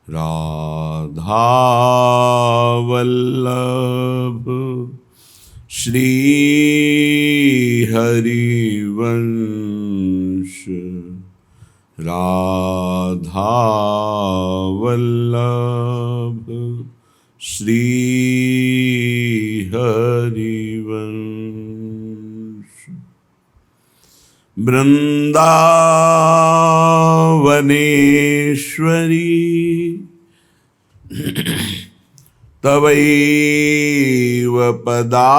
राधा वल्लभ श्री हरिवंश। राधा वल्लभ श्री हरिवंश। वृंदावनेश्वरी तवैव पदारविन्दं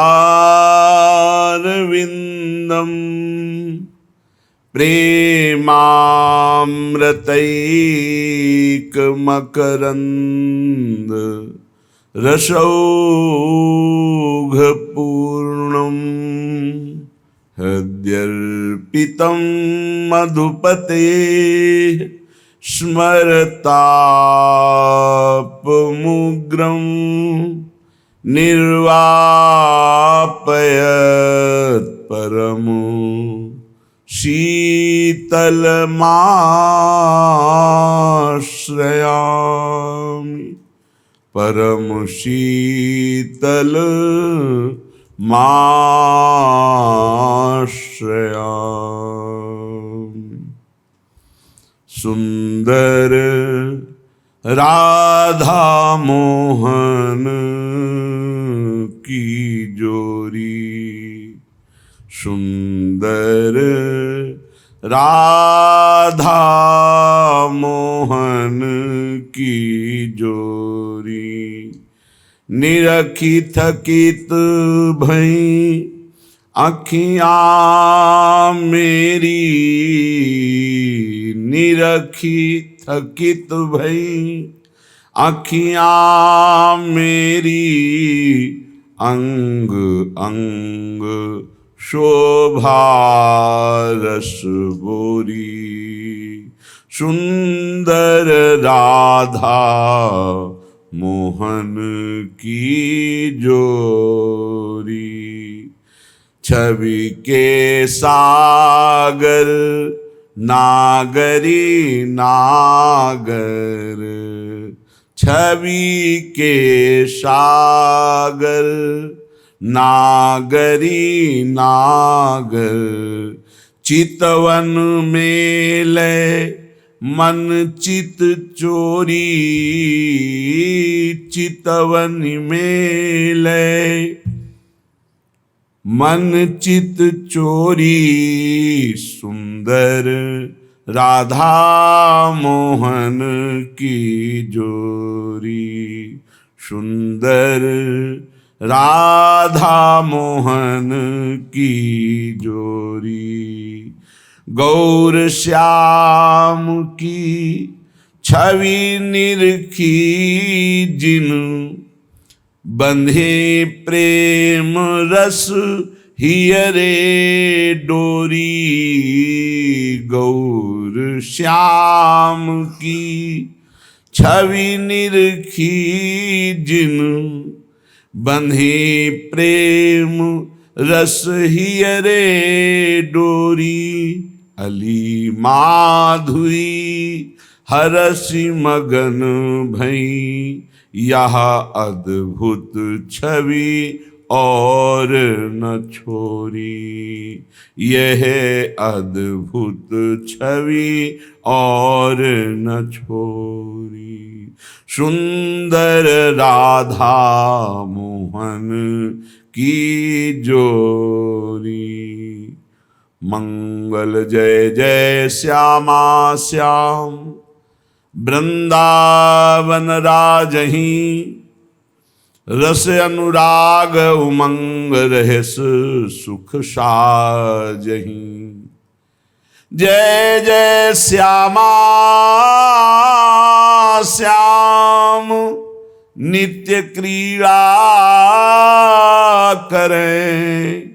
प्रेमामृतैकमकरन्द रसौघपूर्णम् हृद्यर्पितं मधुपते स्मरतापमुग्रं निर्वापयत् परमो शीतलमाश्रयामि। परम शीतल माश्रयामि। सुंदर राधा मोहन की जोरी। सुंदर राधा मोहन की जोरी। निरखी थकित भई अखियाँ मेरी। निरखी थकित भई अखियाँ मेरी। अंग अंग शोभा रस बोरी। सुंदर राधा मोहन की जोरी। छवि के सागर नागरी नागर। छवि के सागर नागरी नागर। चितवन में ले मन चित चोरी। चितवन में ले मन चित चोरी। सुंदर राधा मोहन की जोरी। सुंदर राधा मोहन की जोरी। गौर श्याम की छवि निरखी जिन। बंधे प्रेम रस हियरे डोरी। गौर श्याम की छवि निरखी जिन। बंधे प्रेम रस हियरे डोरी। अली माधुरी हरसि मगन भई। यह अद्भुत छवि और न छोरी। यह अद्भुत छवि और न छोरी। सुंदर राधा मोहन की जोरी। मंगल जय जय श्यामा श्याम वृंदावन राजही। रस अनुराग उमंग रहस सुख साजही। जय जय श्यामा श्याम नित्य क्रीड़ा करें।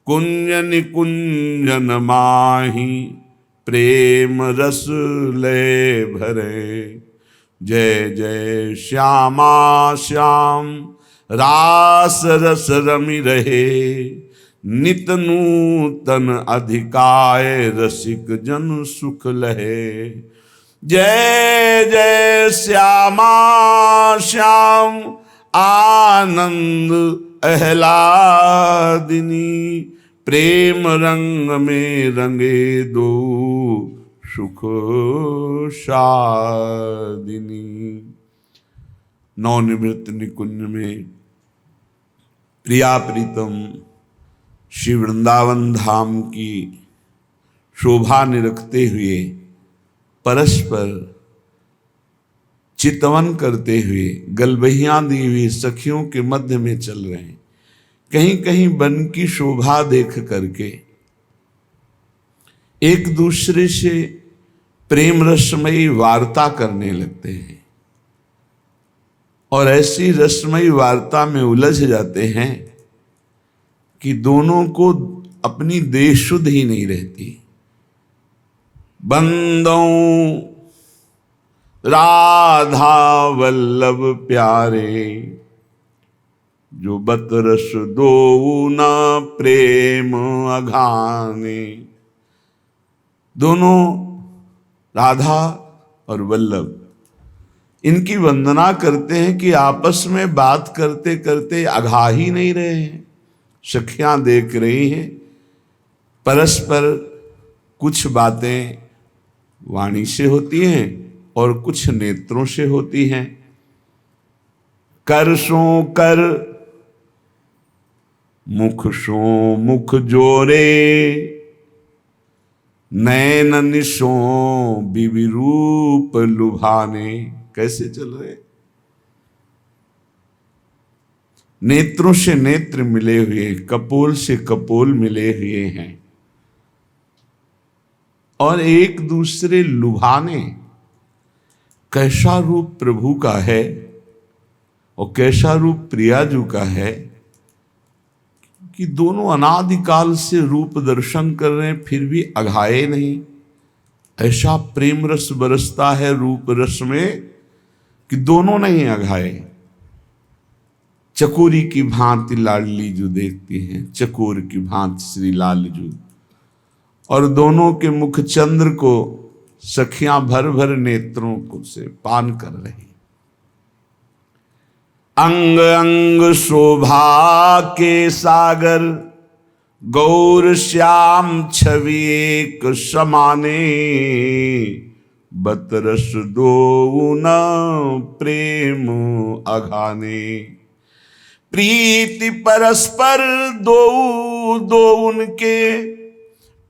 कुंज निकुंजन माही प्रेम रस ले भरे। जय जय श्यामा श्याम रास रस रमि रहे। नित नूतन अधिकाय रसिक जन सुख लहे। जय जय श्यामा श्याम आनंद आह्लादिनी, प्रेम रंग में रंगे दो सुख शादिनी। नवनिवृत्त निकुंज में प्रिया प्रीतम श्री वृंदावन धाम की शोभा निरखते हुए, परस्पर चितवन करते हुए, गलबहियां दी हुई सखियों के मध्य में चल रहे हैं। कहीं कहीं वन की शोभा देख करके एक दूसरे से प्रेम रसमयी वार्ता करने लगते हैं और ऐसी रसमयी वार्ता में उलझ जाते हैं कि दोनों को अपनी देह शुद्ध ही नहीं रहती। बंदों राधा वल्लभ प्यारे, जो बतरस दो न प्रेम अघाने। दोनों राधा और वल्लभ इनकी वंदना करते हैं कि आपस में बात करते करते अघा ही नहीं रहे हैं। सखियां देख रही हैं, परस्पर कुछ बातें वाणी से होती हैं और कुछ नेत्रों से होती हैं। कर सो कर मुख सो मुख जोरे, नैन निशो विरूप लुभाने। कैसे चल रहे? नेत्रों से नेत्र मिले हुए, कपोल से कपोल मिले हुए हैं और एक दूसरे लुभाने। कैसा रूप प्रभु का है और कैसा रूप प्रियाजू का है कि दोनों अनादिकाल से रूप दर्शन कर रहे हैं, फिर भी अघाए नहीं। ऐसा प्रेम रस बरसता है रूप रस में कि दोनों नहीं अघाए। चकोरी की भांति लाडली जो देखती हैं, चकोर की भांति श्री लालजू, और दोनों के मुख चंद्र को सखियां भर भर नेत्रों को से पान कर रही। अंग अंग शोभा के सागर, गौर श्याम छवि एक समाने। बतरस दो न प्रेम अघाने। प्रीति परस्पर दो दो उनके,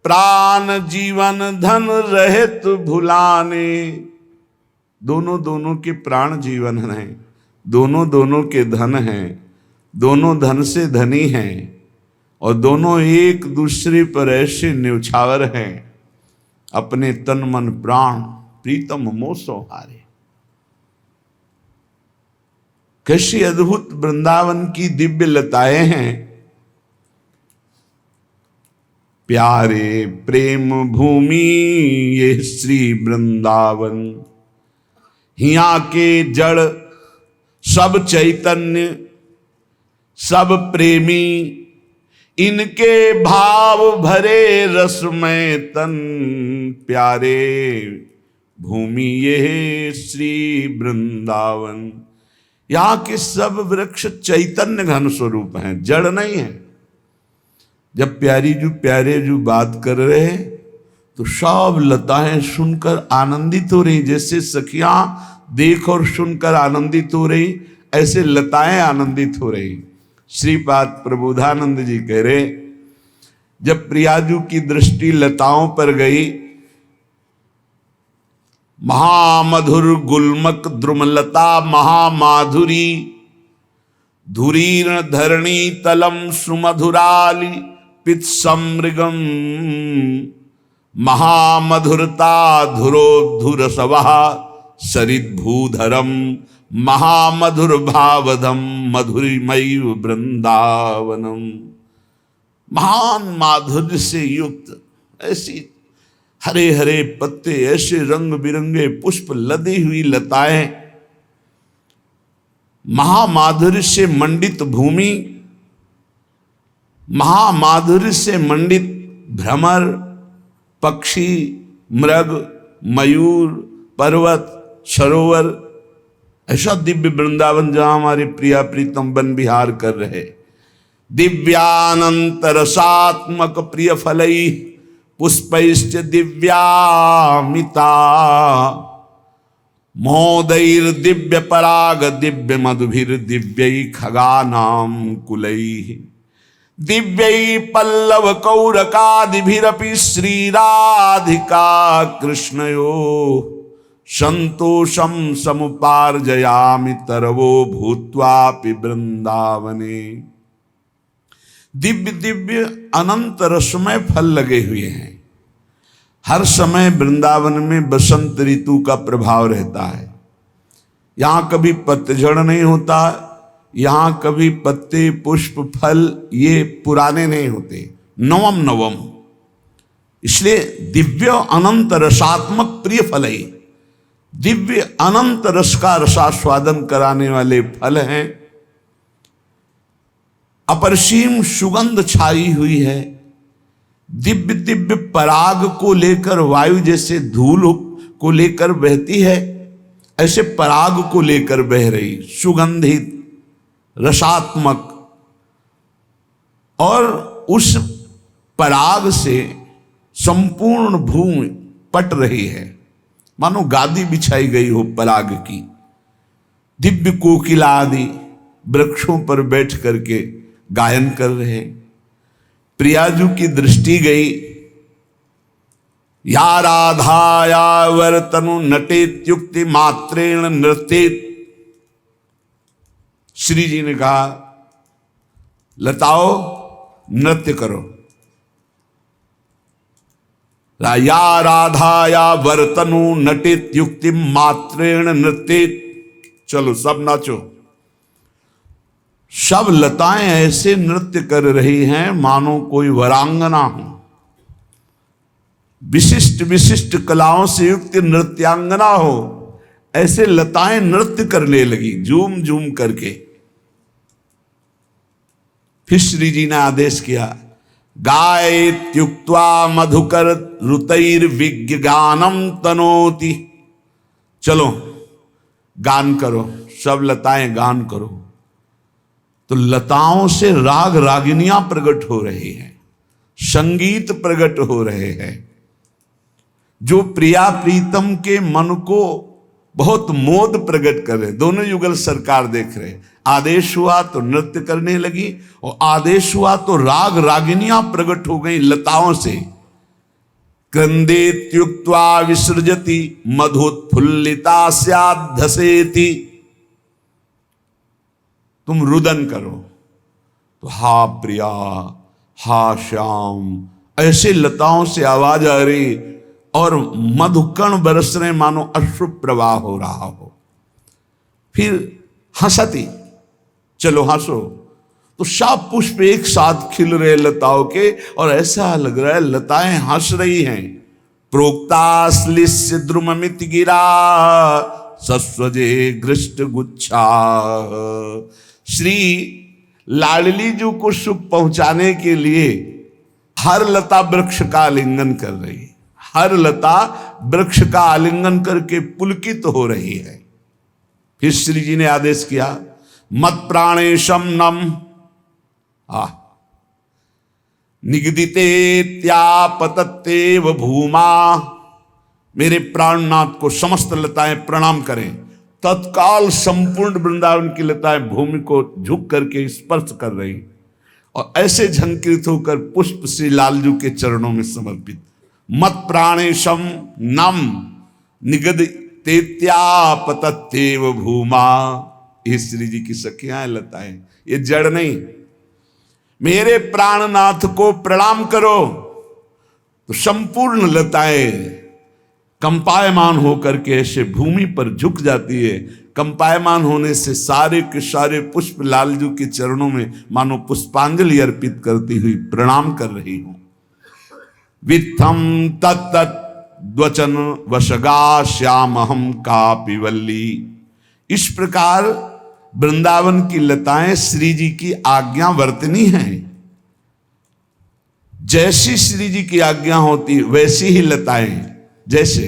प्राण जीवन धन रहित भुलाने। दोनों दोनों के प्राण जीवन हैं, दोनों दोनों के धन हैं, दोनों धन से धनी हैं और दोनों एक दूसरे पर ऐसे न्यौछावर हैं, अपने तन मन प्राण प्रीतम मोह सौहारे। कैसी अद्भुत वृंदावन की दिव्य लताएं हैं। प्यारे प्रेम भूमि ये श्री वृंदावन, हिया के जड़ सब चैतन्य सब प्रेमी, इनके भाव भरे रस में तन। प्यारे भूमि ये श्री वृंदावन, यहाँ के सब वृक्ष चैतन्य घन स्वरूप हैं, जड़ नहीं है। जब प्यारे जू बात कर रहे हैं तो सब लताएं सुनकर आनंदित हो रही। जैसे सखियां देख और सुनकर आनंदित हो रही, ऐसे लताएं आनंदित हो रही। श्रीपाद प्रबोधानंद जी कह रहे, जब प्रियाजू की दृष्टि लताओं पर गई, महामधुर गुल्मक द्रुमलता महामाधुरी, धुरीर्ण धरणी तलम सुमधुराली पित्समृगम। महामधुरता धुरोधुर सवः सरित भूधरम, महामधुर भावधम मधुरिमयी वृंदावनम। महान माधुर्य से युक्त ऐसी हरे हरे पत्ते, ऐसे रंग बिरंगे पुष्प, लदी हुई लताएं, महामाधुर्य से मंडित भूमि, महामाधुर्य से मंडित भ्रमर, पक्षी, मृग, मयूर, पर्वत, सरोवर, ऐसा दिव्य वृंदावन जहां हमारे प्रिया प्रीतम वन विहार कर रहे। दिव्यानंत रसात्मक प्रिय फलई पुष्पैश्च दिव्यामिता मोदैर दिव्य पराग दिव्य मधुभिर दिव्यै खगानाम कुलैः दिव्यै पल्लव कौरकादिभिरपि श्रीराधिका कृष्णयो संतोषम समुपार्जयामि तरवो भूत्वापि वृंदावने। दिव्य दिव्य अनंत रसमय फल लगे हुए हैं। हर समय वृंदावन में बसंत ऋतु का प्रभाव रहता है। यहाँ कभी पतझड़ नहीं होता, यहाँ कभी पत्ते पुष्प फल ये पुराने नहीं होते, नवम नवम। इसलिए दिव्य अनंत रसात्मक प्रिय फल है। दिव्य अनंत रस का रसास्वादन कराने वाले फल हैं। अपरसीम सुगंध छाई हुई है। दिव्य दिव्य पराग को लेकर वायु जैसे धूल को लेकर बहती है, ऐसे पराग को लेकर बह रही, सुगंधित रसात्मक। और उस पराग से संपूर्ण भूमि पट रही है, मानो गादी बिछाई गई हो पराग की। दिव्य कोकिला आदि वृक्षों पर बैठ करके गायन कर रहे। प्रियाजू की दृष्टि गई। या राधाया वर्तनु नटेत्युक्ति मात्रेण नृत्येत। श्री जी ने कहा, लताओ नृत्य करो। या राधाया वर्तनु नटेत्युक्ति मात्रेण नृत्येत। चलो सब नाचो। सब लताएं ऐसे नृत्य कर रही हैं मानो कोई वरांगना हो। विशिष्ट विशिष्ट कलाओं से युक्त नृत्यांगना हो, ऐसे लताएं नृत्य करने लगी झूम झूम करके। फिर श्री जी ने आदेश किया, गायत्युक्त्वा मधुकर ऋतैर्विज्ञ गानम तनोति। चलो गान करो, सब लताएं गान करो। तो लताओं से राग रागिनियां प्रकट हो रही हैं, संगीत प्रकट हो रहे हैं, जो प्रिया प्रीतम के मन को बहुत मोद प्रकट कर रहे। दोनों युगल सरकार देख रहे। आदेश हुआ तो नृत्य करने लगी, और आदेश हुआ तो राग रागिनियां प्रकट हो गई लताओं से। क्रंदेत्युक्त्वा विसृजति मधुत्फुल्लिता स्याद्धसेति। तुम रुदन करो तो हा प्रिया, हा श्याम, ऐसे लताओं से आवाज आ रही, और मधुकण बरस रहे मानो अश्रु प्रवाह हो रहा हो। फिर हंसती, चलो हंसो। तो सब पुष्प एक साथ खिल रहे लताओं के, और ऐसा लग रहा है लताएं हंस रही हैं। प्रोक्ताश्लिष्य द्रुममित गिरा सस्वजे घृष्ट गुच्छा। श्री लाडली जी को सुख पहुंचाने के लिए हर लता वृक्ष का आलिंगन कर रही है। हर लता वृक्ष का आलिंगन करके पुलकित हो रही है। फिर श्री जी ने आदेश किया, मत प्राणेशम नम निगदिते त्यापतत्तेव भूमा। मेरे प्राणनाथ को समस्त लताएं प्रणाम करें। तत्काल संपूर्ण वृंदावन की लताएं भूमि को झुक करके स्पर्श कर रही, और ऐसे झंकृत होकर पुष्प श्री लालजू के चरणों में समर्पित। मत प्राणेशम नम निगदिते त्यापतत्तेव भूमा। ये श्री जी की सखियां लताएं, ये जड़ नहीं। मेरे प्राणनाथ को प्रणाम करो। तो संपूर्ण लताएं कंपायमान होकर के ऐसे भूमि पर झुक जाती है। कंपायमान होने से सारे के सारे पुष्प लालजू के चरणों में मानो पुष्पांजलि अर्पित करती हुई प्रणाम कर रही हूं। वित्थम तत्तद्वचन वशगा श्यामहम कापि वल्ली। इस प्रकार वृंदावन की लताएं श्री जी की आज्ञा वर्तनी हैं। जैसी श्री जी की आज्ञा होती वैसी ही लताएं। जैसे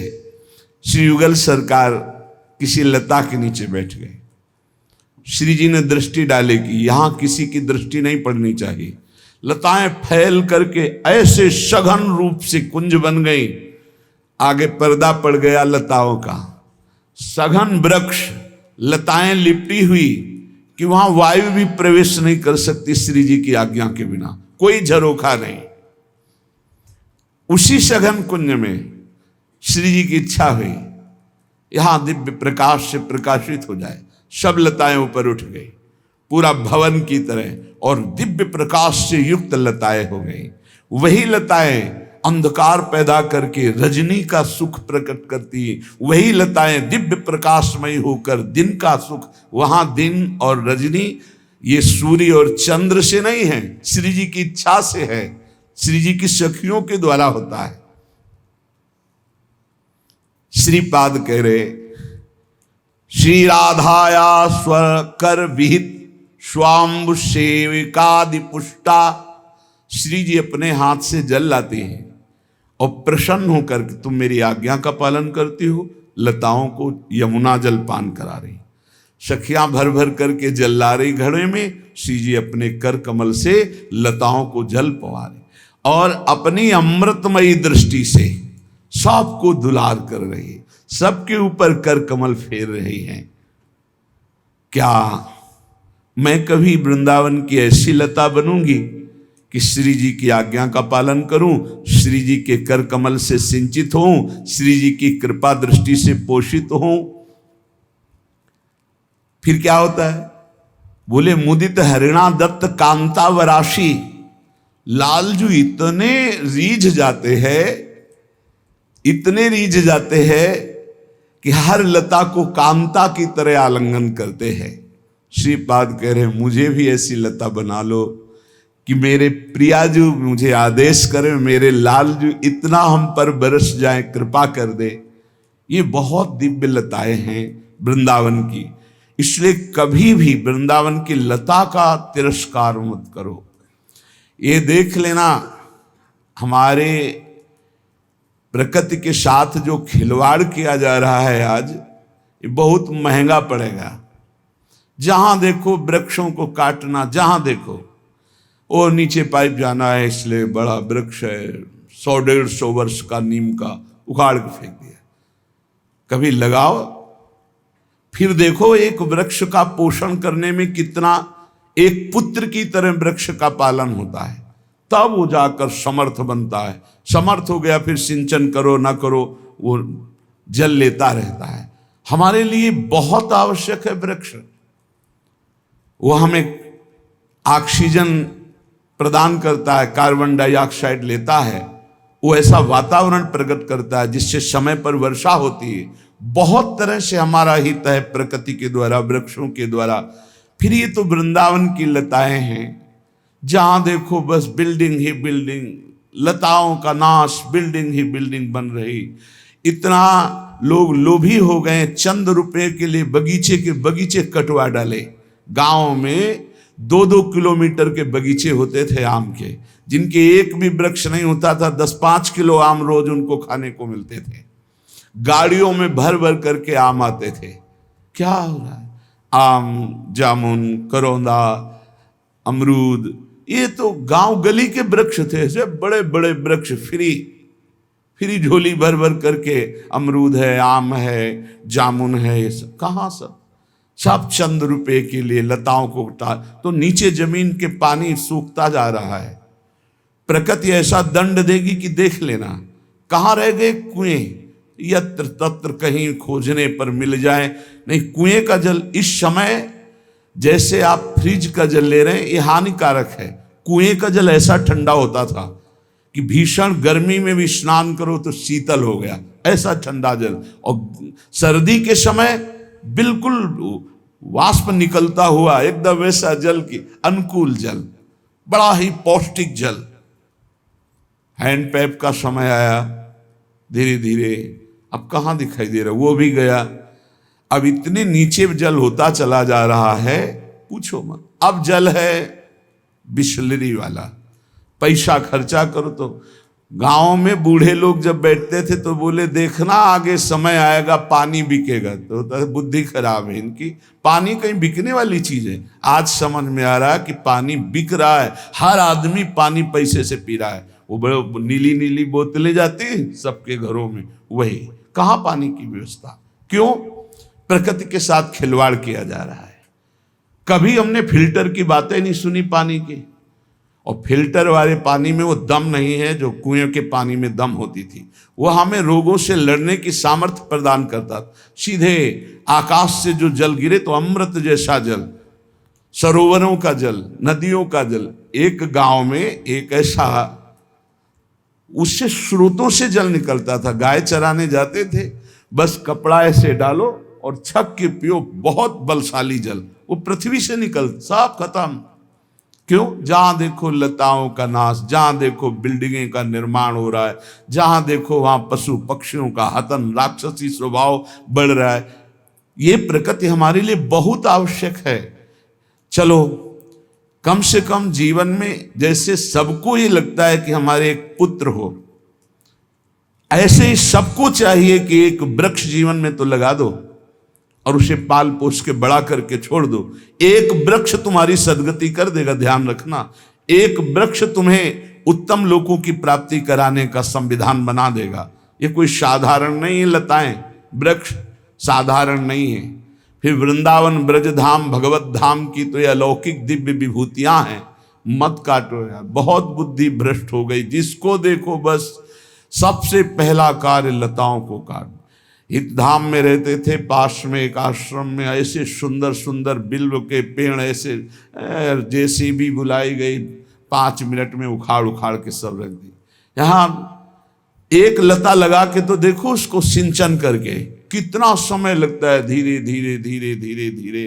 श्री युगल सरकार किसी लता के नीचे बैठ गए। श्री जी ने दृष्टि डाले कि यहां किसी की दृष्टि नहीं पड़नी चाहिए। लताएं फैल करके ऐसे सघन रूप से कुंज बन गई, आगे पर्दा पड़ गया लताओं का। सघन वृक्ष, लताएं लिपटी हुई कि वहां वायु भी प्रवेश नहीं कर सकती श्री जी की आज्ञा के बिना, कोई झरोखा नहीं। उसी सघन कुंज में श्री जी की इच्छा हुई यहां दिव्य प्रकाश से प्रकाशित हो जाए। सब लताएं ऊपर उठ गई पूरा भवन की तरह, और दिव्य प्रकाश से युक्त लताएं हो गई। वही लताएं अंधकार पैदा करके रजनी का सुख प्रकट करती है। वही लताएं दिव्य प्रकाशमयी होकर दिन का सुख, वहां दिन और रजनी ये सूर्य और चंद्र से नहीं है, श्री जी की इच्छा से है, श्री जी की सखियों के द्वारा होता है। श्रीपाद कह रहे, श्री राधाया स्वर कर विहित स्वाम्बु सेविकादि पुष्टा। श्री जी अपने हाथ से जल लाते हैं और प्रसन्न होकर कि तुम मेरी आज्ञा का पालन करती हो, लताओं को यमुना जल पान करा रही। सखियां भर भर करके जल ला रही घड़े में, श्री जी अपने कर कमल से लताओं को जल पवा रहे और अपनी अमृतमयी दृष्टि से सबको दुलार कर रही, सबके ऊपर कर कमल फेर रही हैं। क्या मैं कभी वृंदावन की ऐसी लता बनूंगी कि श्री जी की आज्ञा का पालन करूं, श्री जी के कर कमल से सिंचित हूं, श्री जी की कृपा दृष्टि से पोषित हूं? फिर क्या होता है? बोले मुदित हरिणा दत्त कांता वराशी। लालजू इतने रीझ जाते हैं, इतने रीझ जाते हैं कि हर लता को कांता की तरह आलिंगन करते हैं। श्रीपाद कह रहे मुझे भी ऐसी लता बना लो कि मेरे प्रियाजू मुझे आदेश करे, मेरे लालजू इतना हम पर बरस जाए, कृपा कर दे। ये बहुत दिव्य लताएं हैं वृंदावन की, इसलिए कभी भी वृंदावन की लता का तिरस्कार मत करो। ये देख लेना हमारे प्रकृति के साथ जो खिलवाड़ किया जा रहा है आज, ये बहुत महंगा पड़ेगा। जहां देखो वृक्षों को काटना, जहां देखो और नीचे पाइप जाना है, इसलिए बड़ा वृक्ष है 100-150 वर्ष का नीम का, उखाड़ के फेंक दिया। कभी लगाओ, फिर देखो एक वृक्ष का पोषण करने में कितना एक पुत्र की तरह वृक्ष का पालन होता है, तब वो जाकर समर्थ बनता है। समर्थ हो गया फिर सिंचन करो ना करो, वो जल लेता रहता है। हमारे लिए बहुत आवश्यक है वृक्ष। वो हमें ऑक्सीजन प्रदान करता है, कार्बन डाइऑक्साइड लेता है, वो ऐसा वातावरण प्रकट करता है जिससे समय पर वर्षा होती है। बहुत तरह से हमारा हित है प्रकृति के द्वारा, वृक्षों के द्वारा। फिर ये तो वृंदावन की लताएं हैं, जहां देखो बस बिल्डिंग ही बिल्डिंग, लताओं का नाश, बिल्डिंग ही बिल्डिंग बन रही। इतना लोग लोभी हो गए, चंद रुपए के लिए बगीचे के बगीचे कटवा डाले। गांव में 2-2 किलोमीटर के बगीचे होते थे आम के, जिनके एक भी वृक्ष नहीं होता था, 10-5 किलो आम रोज उनको खाने को मिलते थे। गाड़ियों में भर भर करके आम आते थे। क्या हो रहा है? आम, जामुन, करौंदा, अमरूद, ये तो गांव गली के वृक्ष थे, ऐसे बड़े बड़े वृक्ष, फ्री झोली भर भर करके अमरूद है, आम है, जामुन है, ये सब कहाँ सब चंद रुपए के लिए लताओं को उठा, तो नीचे जमीन के पानी सूखता जा रहा है। प्रकृति ऐसा दंड देगी कि देख लेना। कहाँ रह गए कुएं? यत्र तत्र कहीं खोजने पर मिल जाए। नहीं, कुएं का जल इस समय जैसे आप फ्रिज का जल ले रहे हैं, ये हानिकारक है। कुएं का जल ऐसा ठंडा होता था कि भीषण गर्मी में भी स्नान करो तो शीतल हो गया, ऐसा ठंडा जल। और सर्दी के समय बिल्कुल वाष्प निकलता हुआ एकदम वैसा जल की अनुकूल जल, बड़ा ही पौष्टिक जल। हैंडपैप का समय आया धीरे धीरे, अब कहाँ दिखाई दे रहा, वो भी गया। अब इतने नीचे जल होता चला जा रहा है, पूछो मत। अब जल है बिस्लरी वाला, पैसा खर्चा करो तो गांव में बूढ़े लोग जब बैठते थे तो बोले देखना आगे समय आएगा पानी बिकेगा, तो बुद्धि खराब है इनकी, पानी कहीं बिकने वाली चीज है। आज समझ में आ रहा है कि पानी बिक रहा है, हर आदमी पानी पैसे से पी रहा है। वो बड़े नीली नीली बोतलें जाती हैं सबके घरों में, वही कहाँ पानी की व्यवस्था? क्यों? प्रकृति के साथ खिलवाड़ किया जा रहा है। कभी हमने फिल्टर की बातें नहीं सुनी पानी की, और फिल्टर वाले पानी में वो दम नहीं है जो कुएं के पानी में दम होती थी। वो हमें रोगों से लड़ने की सामर्थ्य प्रदान करता। सीधे आकाश से जो जल गिरे तो अमृत जैसा जल, सरोवरों का जल, नदियों का जल। एक गांव में एक ऐसा, उससे स्रोतों से जल निकलता था। गाय चराने जाते थे, बस कपड़ा ऐसे डालो और छक के पियो, बहुत बलशाली जल, वो पृथ्वी से निकल, सब खत्म। क्यों? जहां देखो लताओं का नाश, जहां देखो बिल्डिंगें का निर्माण हो रहा है, जहां देखो वहां पशु पक्षियों का हतन, राक्षसी स्वभाव बढ़ रहा है। ये प्रकृति हमारे लिए बहुत आवश्यक है। चलो कम से कम जीवन में, जैसे सबको ये लगता है कि हमारे एक पुत्र हो, ऐसे ही सबको चाहिए कि एक वृक्ष जीवन में तो लगा दो और उसे पाल पोस के बड़ा करके छोड़ दो। एक वृक्ष तुम्हारी सदगति कर देगा, ध्यान रखना। एक वृक्ष तुम्हें उत्तम लोकों की प्राप्ति कराने का संविधान बना देगा। ये कोई साधारण नहीं है लताएं, वृक्ष साधारण नहीं है। फिर वृंदावन ब्रजधाम भगवत धाम की तो ये अलौकिक दिव्य विभूतियां हैं। मत काटो यार, बहुत बुद्धि भ्रष्ट हो गई। जिसको देखो बस सबसे पहला कार्य लताओं को काट। एक धाम में रहते थे, पास में एक आश्रम में ऐसे सुंदर सुंदर बिल्व के पेड़, ऐसे जेसीबी बुलाई गई, 5 मिनट में उखाड़ उखाड़ के सब रख दी। यहाँ एक लता लगा के तो देखो उसको सिंचन करके कितना समय लगता है। धीरे धीरे धीरे धीरे धीरे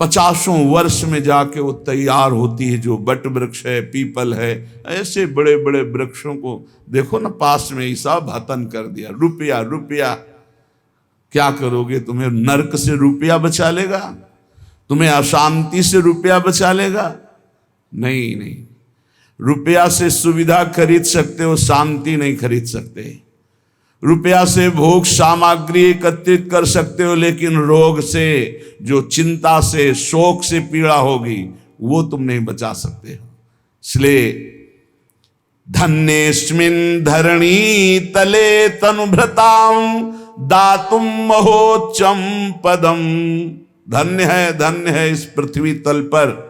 50 वर्ष में जाके वो तैयार होती है। जो बट वृक्ष है, पीपल है, ऐसे बड़े बड़े वृक्षों को देखो ना, पास में ही सब हतन कर दिया। रुपया रुपया, क्या करोगे? तुम्हें नरक से रुपया बचा लेगा? तुम्हें अशांति से रुपया बचा लेगा? नहीं नहीं, रुपया से सुविधा खरीद सकते हो, शांति नहीं खरीद सकते। रुपया से भोग सामग्री एकत्रित कर सकते हो, लेकिन रोग से, जो चिंता से, शोक से पीड़ा होगी, वो तुम नहीं बचा सकते हो। इसलिए धन्येस्मिन् धरणी तले तनुभृतां दातुम महोच्चम पदम। धन्य है इस पृथ्वी तल पर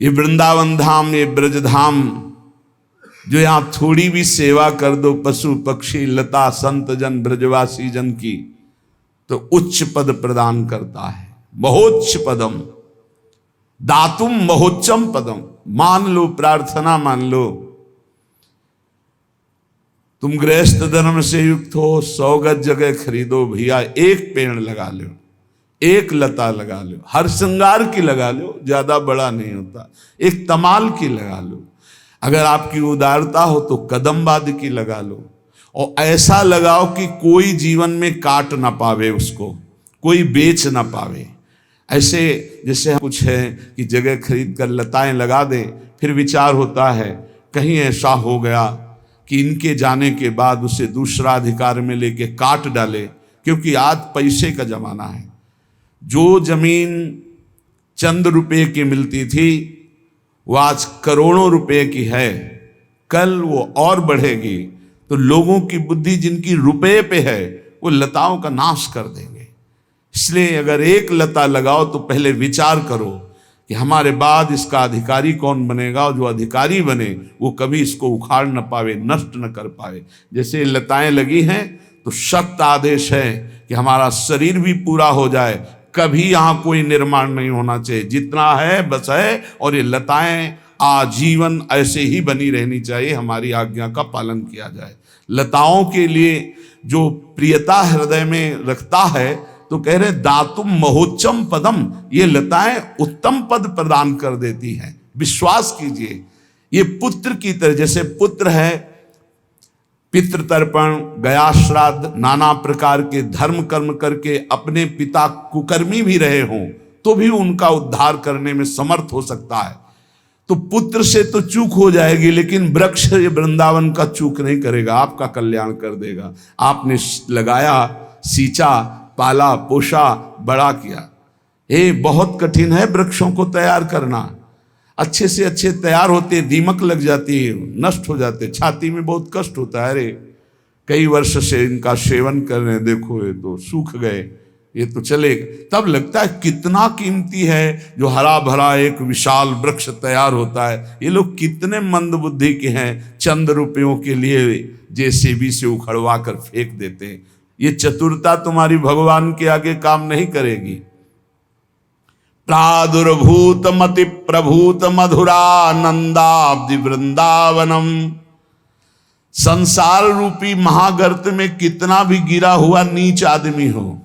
ये वृंदावन धाम, ये ब्रज धाम, जो यहां थोड़ी भी सेवा कर दो पशु पक्षी लता संत जन ब्रजवासी जन की, तो उच्च पद प्रदान करता है। महोच्च पदम, दातुम महोच्चम पदम। मान लो, प्रार्थना मान लो, तुम गृहस्थ धर्म से युक्त हो, 100 गज जगह खरीदो भैया, एक पेड़ लगा लो, एक लता लगा लो, हर श्रृंगार की लगा लो, ज्यादा बड़ा नहीं होता, एक तमाल की लगा लो। अगर आपकी उदारता हो तो कदमबाद की लगा लो, और ऐसा लगाओ कि कोई जीवन में काट ना पावे, उसको कोई बेच ना पावे। ऐसे जैसे कुछ है कि जगह खरीद कर लताएं लगा दें, फिर विचार होता है कहीं ऐसा हो गया कि इनके जाने के बाद उसे दूसरा अधिकार में लेके काट डाले, क्योंकि आज पैसे का जमाना है। जो जमीन चंद रुपए की मिलती थी वो आज करोड़ों रुपए की है, कल वो और बढ़ेगी। तो लोगों की बुद्धि जिनकी रुपए पे है वो लताओं का नाश कर देंगे। इसलिए अगर एक लता लगाओ तो पहले विचार करो कि हमारे बाद इसका अधिकारी कौन बनेगा, और जो अधिकारी बने वो कभी इसको उखाड़ न पावे, नष्ट न कर पावे। जैसे लताएं लगी हैं तो सख्त आदेश है कि हमारा शरीर भी पूरा हो जाए, कभी यहाँ कोई निर्माण नहीं होना चाहिए। जितना है बस है, और ये लताएं आजीवन ऐसे ही बनी रहनी चाहिए, हमारी आज्ञा का पालन किया जाए। लताओं के लिए जो प्रियता हृदय में रखता है, तो कह रहे दातुम महोच्चम पदम, ये लताएं उत्तम पद प्रदान कर देती हैं। विश्वास कीजिए, ये पुत्र की तरह, जैसे पुत्र है, पितृतर्पण, गया श्राद्ध, नाना प्रकार के धर्म कर्म करके अपने पिता कुकर्मी भी रहे हों तो भी उनका उद्धार करने में समर्थ हो सकता है। तो पुत्र से तो चूक हो जाएगी, लेकिन वृक्ष ये वृंदावन का चूक नहीं करेगा, आपका कल्याण कर देगा। आपने लगाया, सींचा, पाला, पोषा, बड़ा किया। ये बहुत कठिन है वृक्षों को तैयार करना। अच्छे से अच्छे तैयार होते, दीमक लग जाती है, नष्ट हो जाते, छाती में बहुत कष्ट होता है। अरे कई वर्ष से इनका सेवन कर रहे हैं, देखो ये तो सूख गए, ये तो चलेगा। तब लगता है कितना कीमती है जो हरा भरा एक विशाल वृक्ष तैयार होता है। ये लोग कितने मंद बुद्धि के हैं, चंद रुपयों के लिए जेसीबी से उखड़वा कर फेंक देते हैं। ये चतुरता तुम्हारी भगवान के आगे काम नहीं करेगी। प्रादुर्भूत मति प्रभूत मधुरानंदाब्धि वृंदावनम। संसार रूपी महागर्त में कितना भी गिरा हुआ नीच आदमी हो,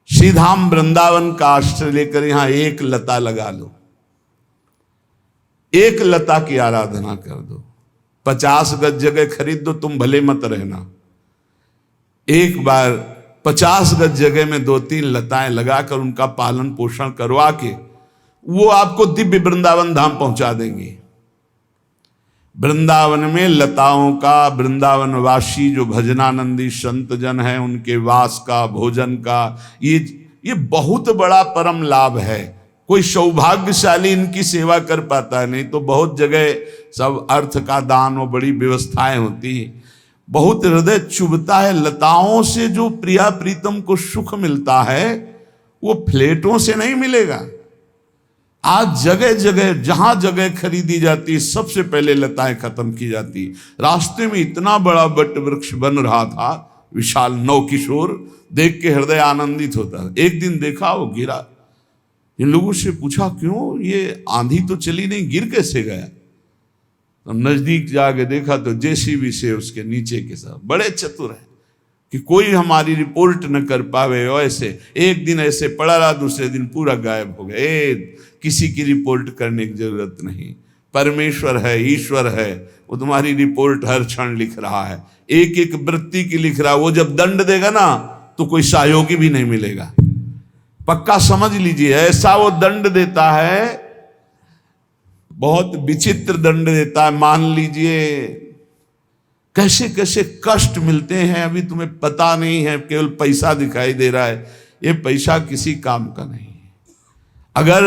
श्रीधाम वृंदावन का आश्रय लेकर यहां एक लता लगा लो, एक लता की आराधना कर दो। 50 गज जगह खरीद दो, तुम भले मत रहना। एक बार 50 गज जगह में 2-3 लताएं लगाकर उनका पालन पोषण करवा के वो आपको दिव्य वृंदावन धाम पहुंचा देंगे। वृंदावन में लताओं का, वृंदावनवासी जो भजनानंदी संत जन हैं उनके वास का, भोजन का, ये बहुत बड़ा परम लाभ है। कोई सौभाग्यशाली इनकी सेवा कर पाता है, नहीं तो बहुत जगह सब अर्थ का दान और बड़ी व्यवस्थाएं होती हैं। बहुत हृदय चुभता है। लताओं से जो प्रिया प्रीतम को सुख मिलता है वो फ्लेटों से नहीं मिलेगा। आज जगह जगह जहां जगह खरीदी जाती, सबसे पहले लताएं खत्म की जाती। रास्ते में इतना बड़ा वट वृक्ष बन रहा था, विशाल नवकिशोर, देख के हृदय आनंदित होता। एक दिन देखा वो गिरा। इन लोगों से पूछा क्यों, ये आंधी तो चली नहीं, गिर कैसे गया? तो नजदीक जाके देखा तो जेसीबी से उसके नीचे के सब बड़े चतुर है कि कोई हमारी रिपोर्ट न कर पावे। ऐसे एक दिन ऐसे पड़ा रहा, दूसरे दिन पूरा गायब हो गया। किसी की रिपोर्ट करने की जरूरत नहीं। परमेश्वर है, ईश्वर है, वो तुम्हारी रिपोर्ट हर क्षण लिख रहा है, एक एक वृत्ति की लिख रहा है। वो जब दंड देगा ना तो कोई सहयोगी भी नहीं मिलेगा, पक्का समझ लीजिए। ऐसा वो दंड देता है, बहुत विचित्र दंड देता है। मान लीजिए कैसे कैसे कष्ट मिलते हैं, अभी तुम्हें पता नहीं है, केवल पैसा दिखाई दे रहा है। ये पैसा किसी काम का नहीं है। अगर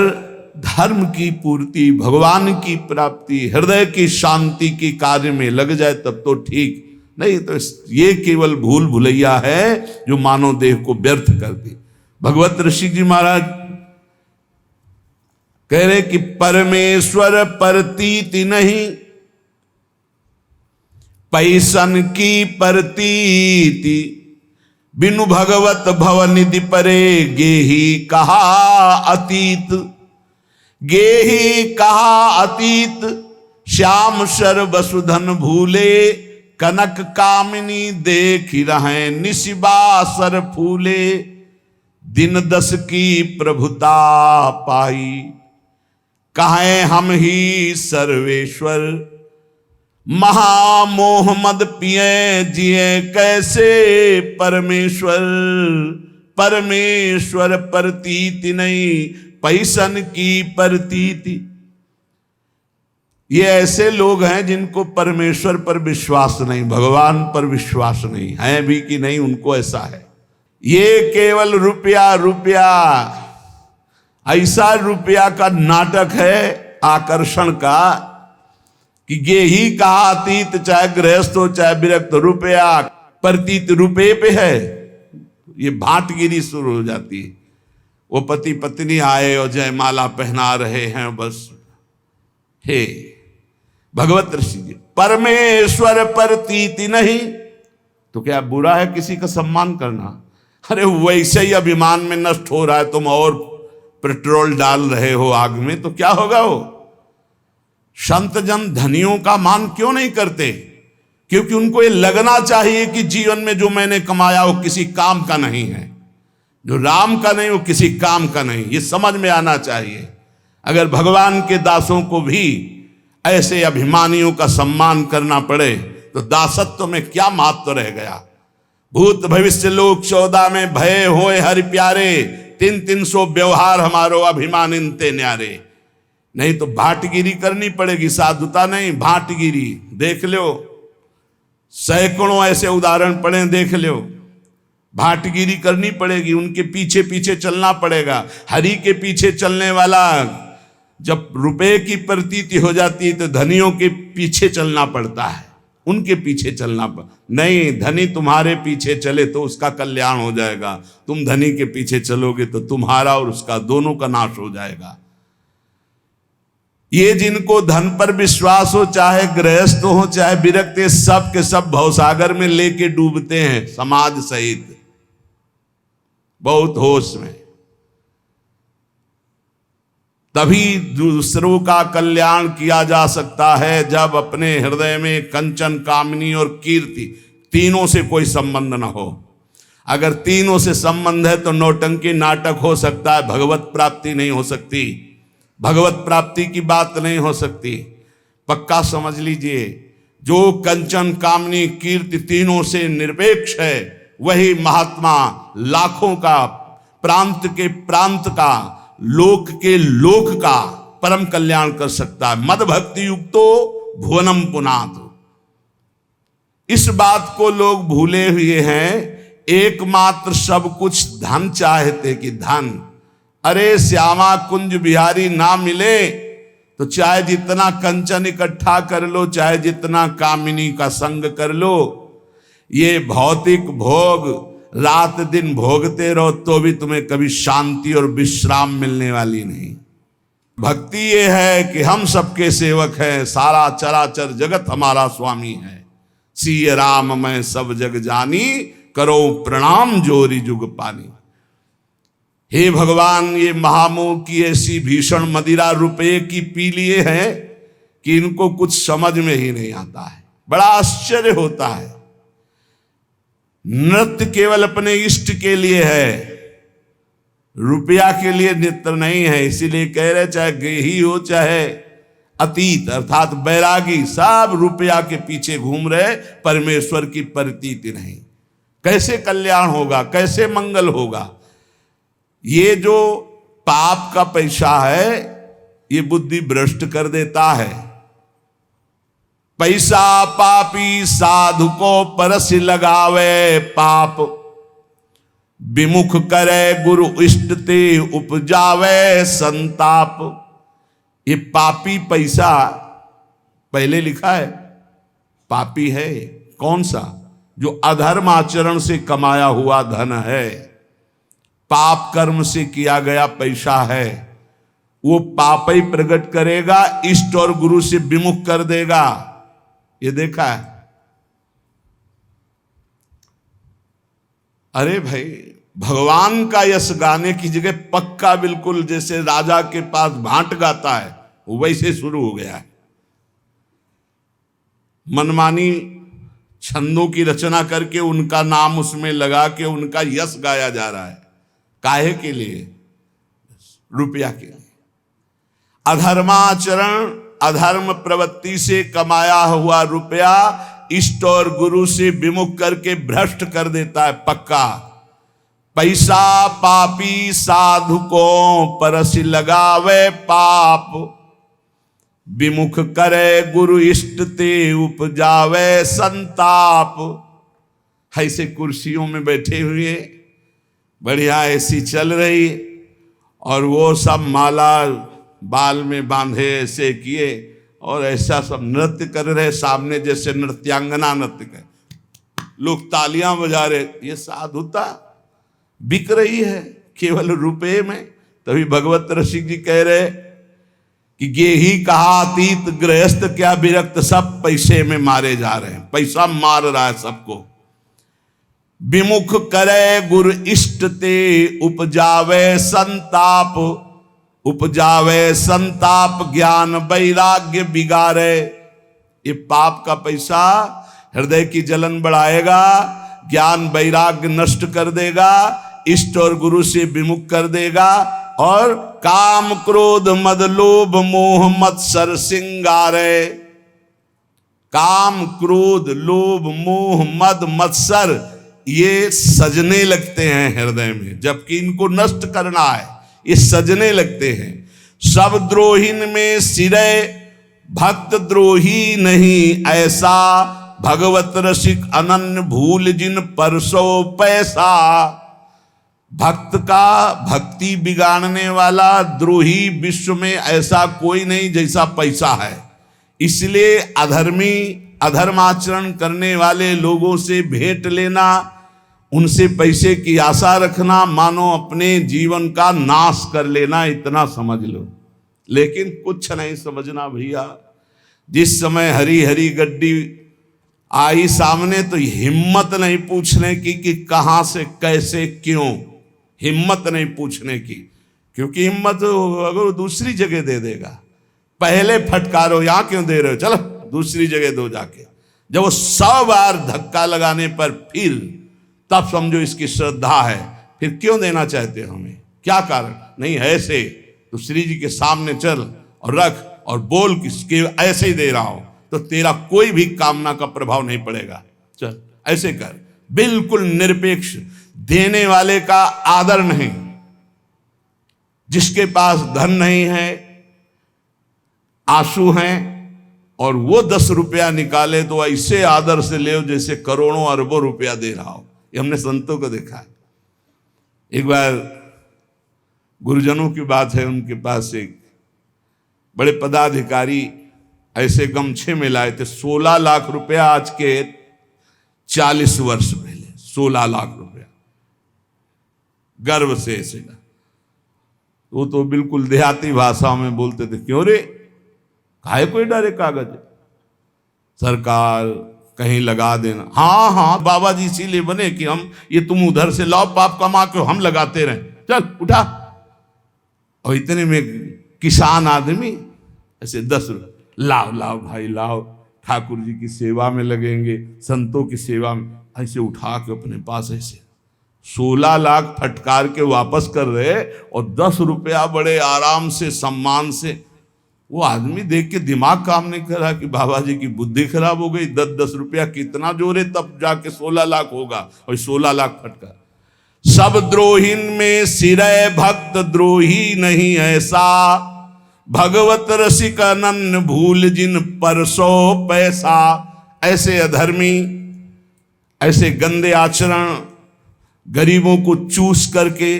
धर्म की पूर्ति, भगवान की प्राप्ति, हृदय की शांति की कार्य में लग जाए तब तो ठीक, नहीं तो ये केवल भूल भुलैया है जो मानव देह को व्यर्थ कर दी। भगवत ऋषि जी महाराज कह रहे कि परमेश्वर प्रतीति नहीं, पैसन की प्रतीति, बिनु भगवत भवनिधि परे गेही कहा अतीत। गेही कहा अतीत, श्याम सर वसुधन भूले, कनक कामिनी देख रहे निशिबासर फूले। दिन 10 की प्रभुता पाई, कहें हम ही सर्वेश्वर। महामोह मद पिए जिए कैसे परमेश्वर। परमेश्वर प्रतीति नहीं, पैसन की प्रतीति। ये ऐसे लोग हैं जिनको परमेश्वर पर विश्वास नहीं, भगवान पर विश्वास नहीं है भी कि नहीं, उनको ऐसा है। ये केवल रुपया रुपया, ऐसा रुपया का नाटक है आकर्षण का कि ये ही कहा अतीत, चाहे गृहस्थ हो चाहे विरक्त, रुपया प्रतीत रुपये पे है। ये भाटगिरी शुरू हो जाती है। वो पति पत्नी आए और जयमाला पहना रहे हैं, बस हे भगवत ऋषि जी, परमेश्वर प्रतीति नहीं तो क्या बुरा है किसी का सम्मान करना? अरे वैसे ही अभिमान में नष्ट हो रहा है, तुम और पेट्रोल डाल रहे हो आग में, तो क्या होगा? वो संत जन धनियों का मान क्यों नहीं करते? क्योंकि उनको ये लगना चाहिए कि जीवन में जो मैंने कमाया वो किसी काम का नहीं है, जो राम का नहीं वो किसी काम का नहीं, ये समझ में आना चाहिए। अगर भगवान के दासों को भी ऐसे अभिमानियों का सम्मान करना पड़े तो दासत्व में क्या महत्व रह गया? भूत भविष्य लोक 14 में भय होए हरि प्यारे, 300 व्यवहार हमारो अभिमान इनते न्यारे। नहीं तो भाटगिरी करनी पड़ेगी, साधुता नहीं, भाटगिरी। देख लो, सैकड़ों ऐसे उदाहरण पड़े, देख लो। भाटगिरी करनी पड़ेगी, उनके पीछे पीछे चलना पड़ेगा। हरि के पीछे चलने वाला जब रुपए की प्रतीति हो जाती है तो धनियों के पीछे चलना पड़ता है, उनके पीछे चलना नहीं। धनी तुम्हारे पीछे चले तो उसका कल्याण हो जाएगा, तुम धनी के पीछे चलोगे तो तुम्हारा और उसका दोनों का नाश हो जाएगा। ये जिनको धन पर विश्वास हो, चाहे गृहस्थ हो चाहे विरक्त, सब के सब भवसागर में लेके डूबते हैं समाज सहित, बहुत होश में। तभी दूसरों का कल्याण किया जा सकता है जब अपने हृदय में कंचन, कामनी और कीर्ति, तीनों से कोई संबंध न हो। अगर तीनों से संबंध है तो नौटंकी नाटक हो सकता है, भगवत प्राप्ति नहीं हो सकती, भगवत प्राप्ति की बात नहीं हो सकती। पक्का समझ लीजिए, जो कंचन, कामनी, कीर्ति तीनों से निरपेक्ष है वही महात्मा लाखों का, प्रांत के प्रांत का, लोक के लोक का परम कल्याण कर सकता है। मद भक्ति युक्तो भुवनम पुनात। इस बात को लोग भूले हुए हैं, एकमात्र सब कुछ धन चाहते कि धन। अरे श्यामा कुंज बिहारी ना मिले तो चाहे जितना कंचन इकट्ठा कर लो, चाहे जितना कामिनी का संग कर लो, ये भौतिक भोग रात दिन भोगते रहो तो भी तुम्हें कभी शांति और विश्राम मिलने वाली नहीं। भक्ति ये है कि हम सबके सेवक हैं, सारा चराचर जगत हमारा स्वामी है। सिय राम मैं सब जग जानी, करो प्रणाम जोरी जुग पानी। हे भगवान, ये महामोह की ऐसी भीषण मदिरा रुपये की पी लिए हैं कि इनको कुछ समझ में ही नहीं आता है। बड़ा आश्चर्य होता है। नृत्य केवल अपने इष्ट के लिए है, रुपया के लिए नृत्य नहीं है। इसीलिए कह रहे चाहे गेही हो चाहे अतीत अर्थात बैरागी, सब रुपया के पीछे घूम रहे, परमेश्वर की प्रतीति नहीं। कैसे कल्याण होगा, कैसे मंगल होगा? ये जो पाप का पैसा है ये बुद्धि भ्रष्ट कर देता है। पैसा पापी साधु को परस लगावे, पाप विमुख करे गुरु इष्ट ते उपजावे संताप। ये पापी पैसा पहले लिखा है, पापी है कौन सा? जो अधर्म आचरण से कमाया हुआ धन है, पाप कर्म से किया गया पैसा है, वो पाप ही प्रकट करेगा, इष्ट और गुरु से विमुख कर देगा। ये देखा है? अरे भाई, भगवान का यश गाने की जगह पक्का बिल्कुल जैसे राजा के पास भांट गाता है वैसे शुरू हो गया है। मनमानी छंदों की रचना करके उनका नाम उसमें लगा के उनका यश गाया जा रहा है। काहे के लिए? रुपया के लिए। अधर्माचरण, अधर्म प्रवृत्ति से कमाया हुआ रुपया इष्ट और गुरु से विमुख करके भ्रष्ट कर देता है पक्का। पैसा पापी साधु को परस लगावे, पाप विमुख करे गुरु इष्ट ते उपजावे संताप। ऐसे कुर्सियों में बैठे हुए बढ़िया ऐसी चल रही और वो सब माला बाल में बांधे ऐसे किए और ऐसा सब नृत्य कर रहे सामने, जैसे नृत्यांगना नृत्य कर, लोग तालियां बजा रहे। ये साधुता बिक रही है केवल रुपए में। तभी भगवत रसिक जी कह रहे कि ये ही कहा अतीत गृहस्थ क्या विरक्त, सब पैसे में मारे जा रहे हैं, पैसा मार रहा है सबको। विमुख करे गुरु इष्ट ते उपजावे संताप, उपजावे संताप ज्ञान वैराग्य बिगाड़े। ये पाप का पैसा हृदय की जलन बढ़ाएगा, ज्ञान वैराग्य नष्ट कर देगा, इष्ट और गुरु से विमुख कर देगा और काम क्रोध मद लोभ मोह मत्सर सिंगारे। काम क्रोध लोभ मोह मद मत्सर ये सजने लगते हैं हृदय में, जबकि इनको नष्ट करना है, ये सजने लगते हैं। सब द्रोहिन में सिरय भक्त द्रोही नहीं ऐसा, भगवत रसिक अनन्य भूल जिन परसो पैसा। भक्त का भक्ति बिगाड़ने वाला द्रोही विश्व में ऐसा कोई नहीं जैसा पैसा है। इसलिए अधर्मी अधर्माचरण करने वाले लोगों से भेंट लेना, उनसे पैसे की आशा रखना, मानो अपने जीवन का नाश कर लेना, इतना समझ लो। लेकिन कुछ नहीं समझना भैया। जिस समय हरी हरी गड्डी आई सामने तो हिम्मत नहीं पूछने की कि कहां से कैसे क्यों, हिम्मत नहीं पूछने की, क्योंकि हिम्मत अगर दूसरी जगह दे देगा। पहले फटकारो, यहां क्यों दे रहे हो, चलो दूसरी जगह दो जाके। जब वो 100 बार धक्का लगाने पर फिर तब समझो इसकी श्रद्धा है। फिर क्यों देना चाहते हो हमें, क्या कारण? नहीं ऐसे तो श्री जी के सामने चल और रख और बोल कि ऐसे ही दे रहा हूं, तो तेरा कोई भी कामना का प्रभाव नहीं पड़ेगा। चल ऐसे कर, बिल्कुल निरपेक्ष, देने वाले का आदर नहीं। जिसके पास धन नहीं है, आंसू हैं, और वो 10 रुपया निकाले तो ऐसे आदर से ले जैसे करोड़ों अरबों रुपया दे रहा हो। ये हमने संतों को देखा है। एक बार गुरुजनों की बात है, उनके पास एक बड़े पदाधिकारी ऐसे गमछे में लाए थे, 16 लाख रुपया, आज के 40 वर्ष पहले 16 लाख रुपया, गर्व से ऐसे। वो तो बिल्कुल देहाती भाषा में बोलते थे, क्यों रे, काहे कोई डरे कागज, सरकार कहीं लगा देना। हाँ हाँ बाबा जी इसीलिए बने कि हम ये तुम उधर से लाओ पाप कमा के हम लगाते रहे, चल उठा। और इतने में किसान आदमी ऐसे 10 रुपये, लाओ लाओ भाई लाओ, ठाकुर जी की सेवा में लगेंगे, संतों की सेवा में, ऐसे उठा के अपने पास ऐसे 16 लाख फटकार के वापस कर रहे, और 10 रुपया बड़े आराम से सम्मान से। वो आदमी देख के दिमाग काम नहीं कर रहा कि बाबा जी की बुद्धि खराब हो गई, 10-10 रुपया कितना जोरे तब जाके 16 लाख होगा, और 16 लाख फटकार। सब द्रोहिन में सिरय भक्त द्रोही नहीं ऐसा, भगवत रसिक अनन्य भूल जिन परसो पैसा। ऐसे अधर्मी, ऐसे गंदे आचरण, गरीबों को चूस करके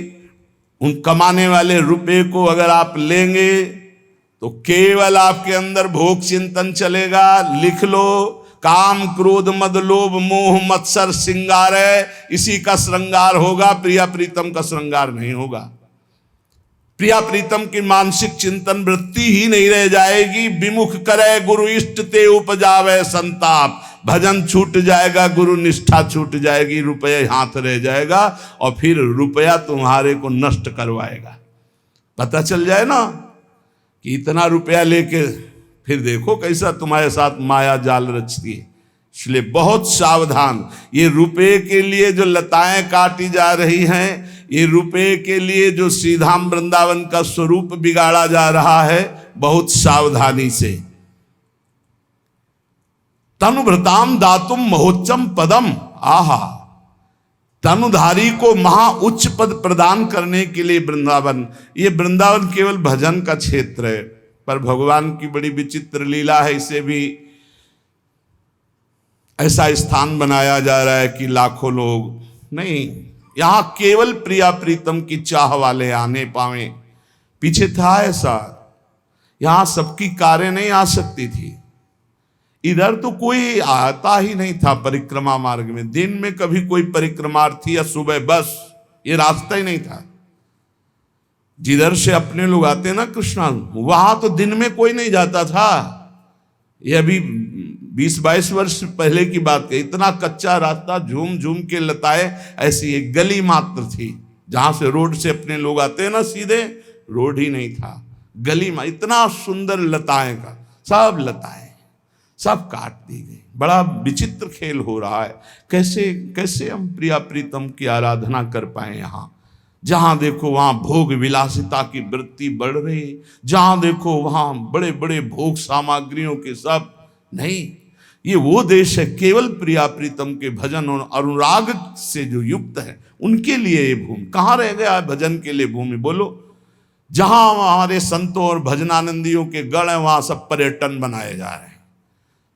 उन कमाने वाले रुपए को अगर आप लेंगे तो केवल आपके अंदर भोग चिंतन चलेगा। लिख लो, काम क्रोध मद लोभ मोह मत्सर श्रृंगार है, इसी का श्रृंगार होगा, प्रिया प्रीतम का श्रृंगार नहीं होगा। प्रिया प्रीतम की मानसिक चिंतन वृत्ति ही नहीं रह जाएगी। विमुख करे गुरु इष्ट ते उपजावे संताप, भजन छूट जाएगा, गुरु निष्ठा छूट जाएगी, रुपये हाथ रह जाएगा, और फिर रुपया तुम्हारे को नष्ट करवाएगा। पता चल जाए ना कि इतना रुपया लेके फिर देखो कैसा तुम्हारे साथ माया जाल रचती है। इसलिए बहुत सावधान। ये रुपये के लिए जो लताएं काटी जा रही हैं, ये रुपये के लिए जो श्रीधाम वृंदावन का स्वरूप बिगाड़ा जा रहा है, बहुत सावधानी से। तनुभृताम दातुम महोच्चम पदम, आहा, तनुधारी को महा उच्च पद प्रदान करने के लिए वृंदावन। ये वृंदावन केवल भजन का क्षेत्र है, पर भगवान की बड़ी विचित्र लीला है। इसे भी ऐसा स्थान बनाया जा रहा है कि लाखों लोग नहीं, यहां केवल प्रिया प्रीतम की चाह वाले आने पावे। पीछे था ऐसा, यहां सबकी कारें नहीं आ सकती थी। इधर तो कोई आता ही नहीं था परिक्रमा मार्ग में। दिन में कभी कोई परिक्रमार्थी या सुबह, बस ये रास्ता ही नहीं था। जिधर से अपने लोग आते ना कृष्णा, वहां तो दिन में कोई नहीं जाता था। ये अभी 20-22 वर्ष पहले की बात है। इतना कच्चा रास्ता, झूम झूम के लताएं, ऐसी एक गली मात्र थी जहां से रोड से अपने लोग आते हैं ना सीधे, रोड ही नहीं था, गली में। इतना सुंदर लताएं का, सब लताएं सब काट दी गई। बड़ा विचित्र खेल हो रहा है। कैसे कैसे हम प्रिया प्रीतम की आराधना कर पाए। यहाँ जहां देखो वहां भोग विलासिता की वृत्ति बढ़ रही, जहां देखो वहां बड़े बड़े भोग सामग्रियों के सब नहीं। ये वो देश है केवल प्रिया प्रीतम के भजन और अनुराग से जो युक्त है, उनके लिए ये भूमि। कहाँ रह गया भजन के लिए भूमि, बोलो? जहां हमारे संतों और भजनानंदियों के गढ़ हैं वहां सब पर्यटन बनाए जा रहे हैं,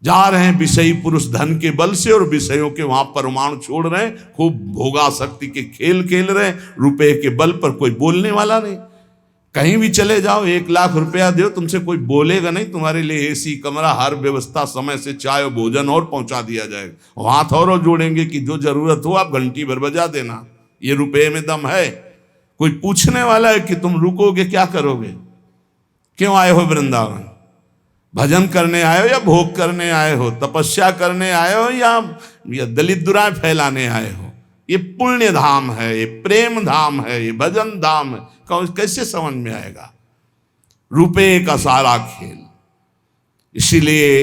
जा रहे हैं विषयी पुरुष धन के बल से और विषयों के वहां परमाणु छोड़ रहे हैं, खूब भोगासक्ति के खेल खेल रहे हैं, रुपए के बल पर कोई बोलने वाला नहीं। कहीं भी चले जाओ 1 लाख रुपया दो, तुमसे कोई बोलेगा नहीं, तुम्हारे लिए एसी कमरा, हर व्यवस्था, समय से चाय और भोजन और पहुंचा दिया जाएगा। हाथ और जोड़ेंगे कि जो जरूरत हो आप घंटी भर बजा देना, ये रुपए में दम है। कोई पूछने वाला है कि तुम रुकोगे, क्या करोगे, क्यों आए हो वृंदावन? भजन करने आए हो या भोग करने आए हो, तपस्या करने आए हो या दलित दुराएं फैलाने आए हो? ये पुण्य धाम है, ये प्रेम धाम है, ये भजन धाम है, कैसे समझ में आएगा? रुपए का सारा खेल। इसीलिए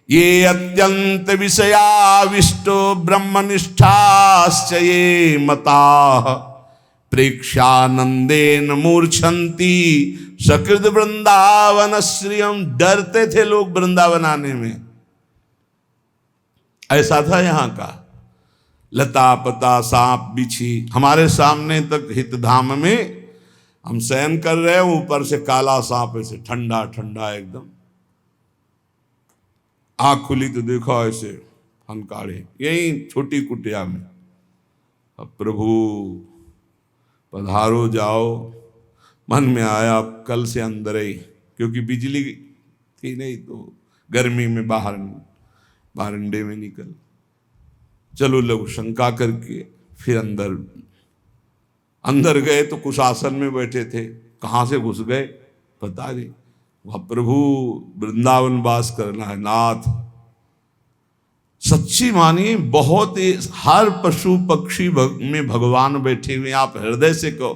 ये अत्यंत विषयाविष्टो ब्रह्मनिष्ठाश्च ये मता प्रेक्षानंदेन मूर्छन्ति सकृत वृंदावन श्रियम। डरते थे लोग वृंदावन आने में, ऐसा था यहाँ का। लता पता सांप बिछी हमारे सामने तक हितधाम में हम शयन कर रहे हैं, ऊपर से काला सांप ऐसे ठंडा ठंडा एकदम, आँख खुली तो देखो ऐसे हनकाड़े, यही छोटी कुटिया में। अब प्रभु पधारो जाओ, मन में आया अब कल से अंदर ही, क्योंकि बिजली थी नहीं तो गर्मी में बाहर बारंडे में निकल, चलो लघु शंका करके फिर अंदर गए तो कुछ आसन में बैठे थे, कहाँ से घुस गए पता नहीं। वह प्रभु वृंदावन वास करना है नाथ, सच्ची मानिए बहुत हर पशु पक्षी में भगवान बैठे हुए। आप हृदय से कहो,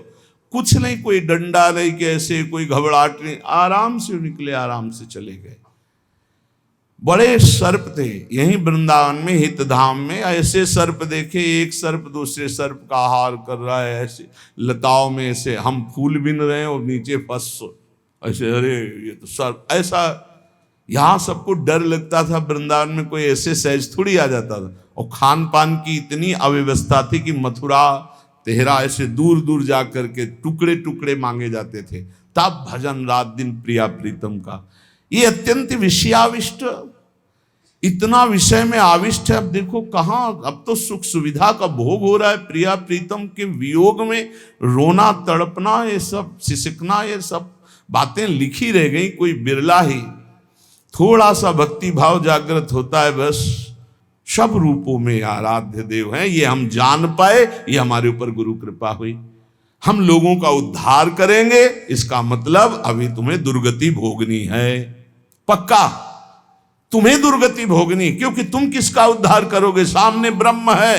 कुछ नहीं, कोई डंडा नहीं, कैसे कोई घबराहट नहीं, आराम से निकले, आराम से चले गए। बड़े सर्प थे यहीं वृंदावन में हितधाम में, ऐसे सर्प देखे, एक सर्प दूसरे सर्प का आहार कर रहा है, ऐसे लताओं में ऐसे हम फूल बिन रहे हैं और नीचे फंस ऐसे, अरे ये तो सर्प। ऐसा यहाँ सबको डर लगता था, वृंदावन में कोई ऐसे सहज थोड़ी आ जाता था। और खान पान की इतनी अव्यवस्था थी कि मथुरा तेहरा ऐसे दूर दूर जा करके टुकड़े टुकड़े मांगे जाते थे, तब भजन रात दिन प्रिया प्रीतम का। ये अत्यंत विषयाविष्ट, इतना विषय में आविष्ट है। अब देखो कहाँ, अब तो सुख सुविधा का भोग हो रहा है, प्रिया प्रीतम के वियोग में रोना तड़पना, ये सब सिसकना, ये सब बातें लिखी रह गई, कोई बिरला ही थोड़ा सा भक्ति भाव जागृत होता है, बस सब रूपों में आराध्य देव हैं। ये हम जान पाए, ये हमारे ऊपर गुरु कृपा हुई। हम लोगों का उद्धार करेंगे, इसका मतलब अभी तुम्हें दुर्गति भोगनी है, पक्का तुम्हें दुर्गति भोगनी, क्योंकि तुम किसका उद्धार करोगे? सामने ब्रह्म है,